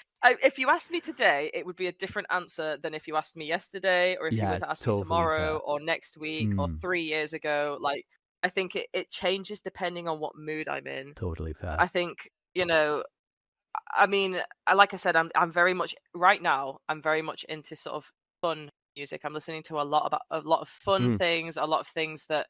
if you asked me today, it would be a different answer than if you asked me yesterday, or if you were to ask me tomorrow, or next week, or 3 years ago. Like, I think it changes depending on what mood I'm in. Totally fair. I think, I mean, like I said, I'm very much, right now, I'm very much into sort of fun music. I'm listening to a lot of fun things, a lot of things that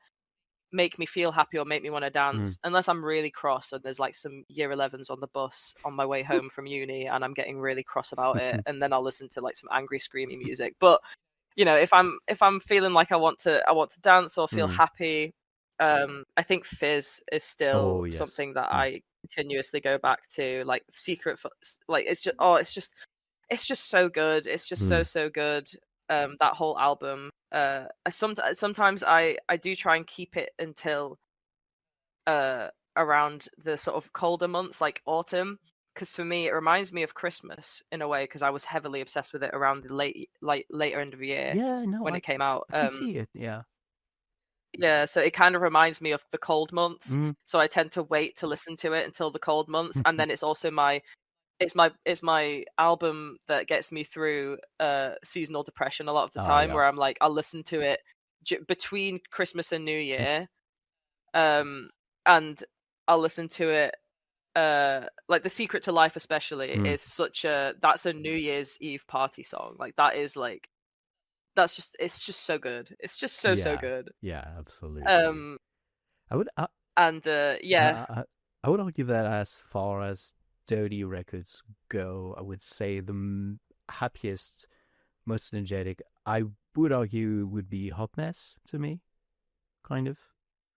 make me feel happy or make me want to dance, unless I'm really cross and there's like some year 11s on the bus on my way home from uni and I'm getting really cross about it, and then I'll listen to like some angry screamy music. But if I'm feeling like I want to dance or feel happy, I think Fizz is still something that I continuously go back to. Like Secret, like it's just so good. It's just so good. That whole album. Sometimes I do try and keep it until around the sort of colder months, like autumn, because for me it reminds me of Christmas in a way, because I was heavily obsessed with it around the later end of the year. When it came out. I can see it. Yeah, so it kind of reminds me of the cold months. So I tend to wait to listen to it until the cold months, and then it's also it's my album that gets me through seasonal depression a lot of the time, where I'm like, I'll listen to it between Christmas and New Year, and I'll listen to it. Like The Secret to Life especially is that's a New Year's Eve party song. Like that is like it's just so good. It's just so good. Yeah, absolutely. I would I would argue that as far as Dodie records go, I would say the happiest, most energetic, I would argue would be Hot Mess to me, kind of.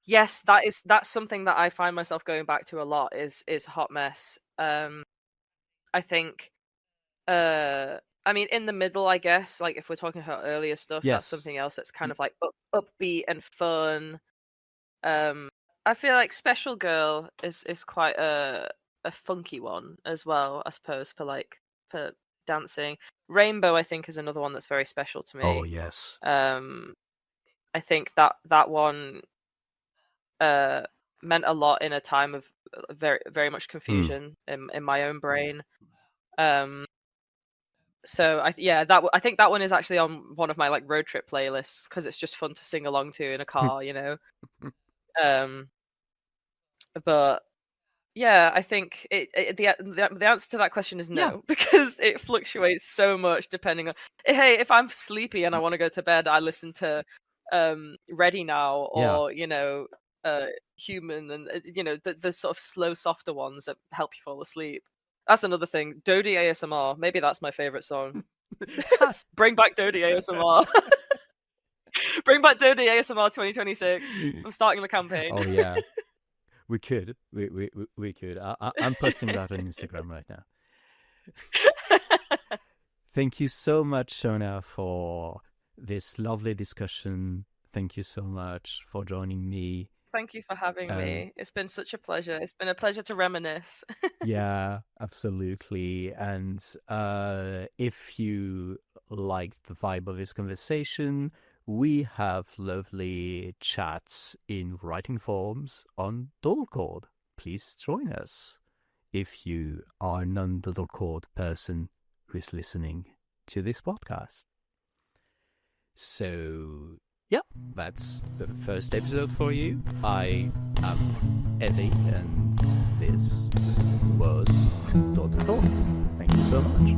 Yes, that's something that I find myself going back to a lot is Hot Mess. I think I mean, in the middle, I guess, like if we're talking about earlier stuff, that's something else that's kind of like upbeat and fun. I feel like Special Girl is quite a funky one as well, I suppose, for dancing. Rainbow, I think, is another one that's very special to me. Oh yes. I think that one meant a lot in a time of very very much confusion in my own brain. So I think that one is actually on one of my like road trip playlists because it's just fun to sing along to in a car, you know. But yeah, I think the answer to that question is no, because it fluctuates so much depending on. Hey, if I'm sleepy and I want to go to bed, I listen to Ready Now or you know Human and you know the sort of slow softer ones that help you fall asleep. That's another thing. Dodie ASMR. Maybe that's my favorite song. Bring back Dodie ASMR. Bring back Dodie ASMR 2026. I'm starting the campaign. Oh yeah, we could. We could. I'm posting that on Instagram right now. Thank you so much, Shauna, for this lovely discussion. Thank you so much for joining me. Thank you for having me. It's been such a pleasure. It's been a pleasure to reminisce. Yeah, absolutely. And if you liked the vibe of this conversation, we have lovely chats in writing forms on DODDLECORD. Please join us if you are a non-DODDLECORD person who is listening to this podcast. So, yeah, that's the first episode for you. I am Eddie, and this was DODDLECORD. Thank you so much.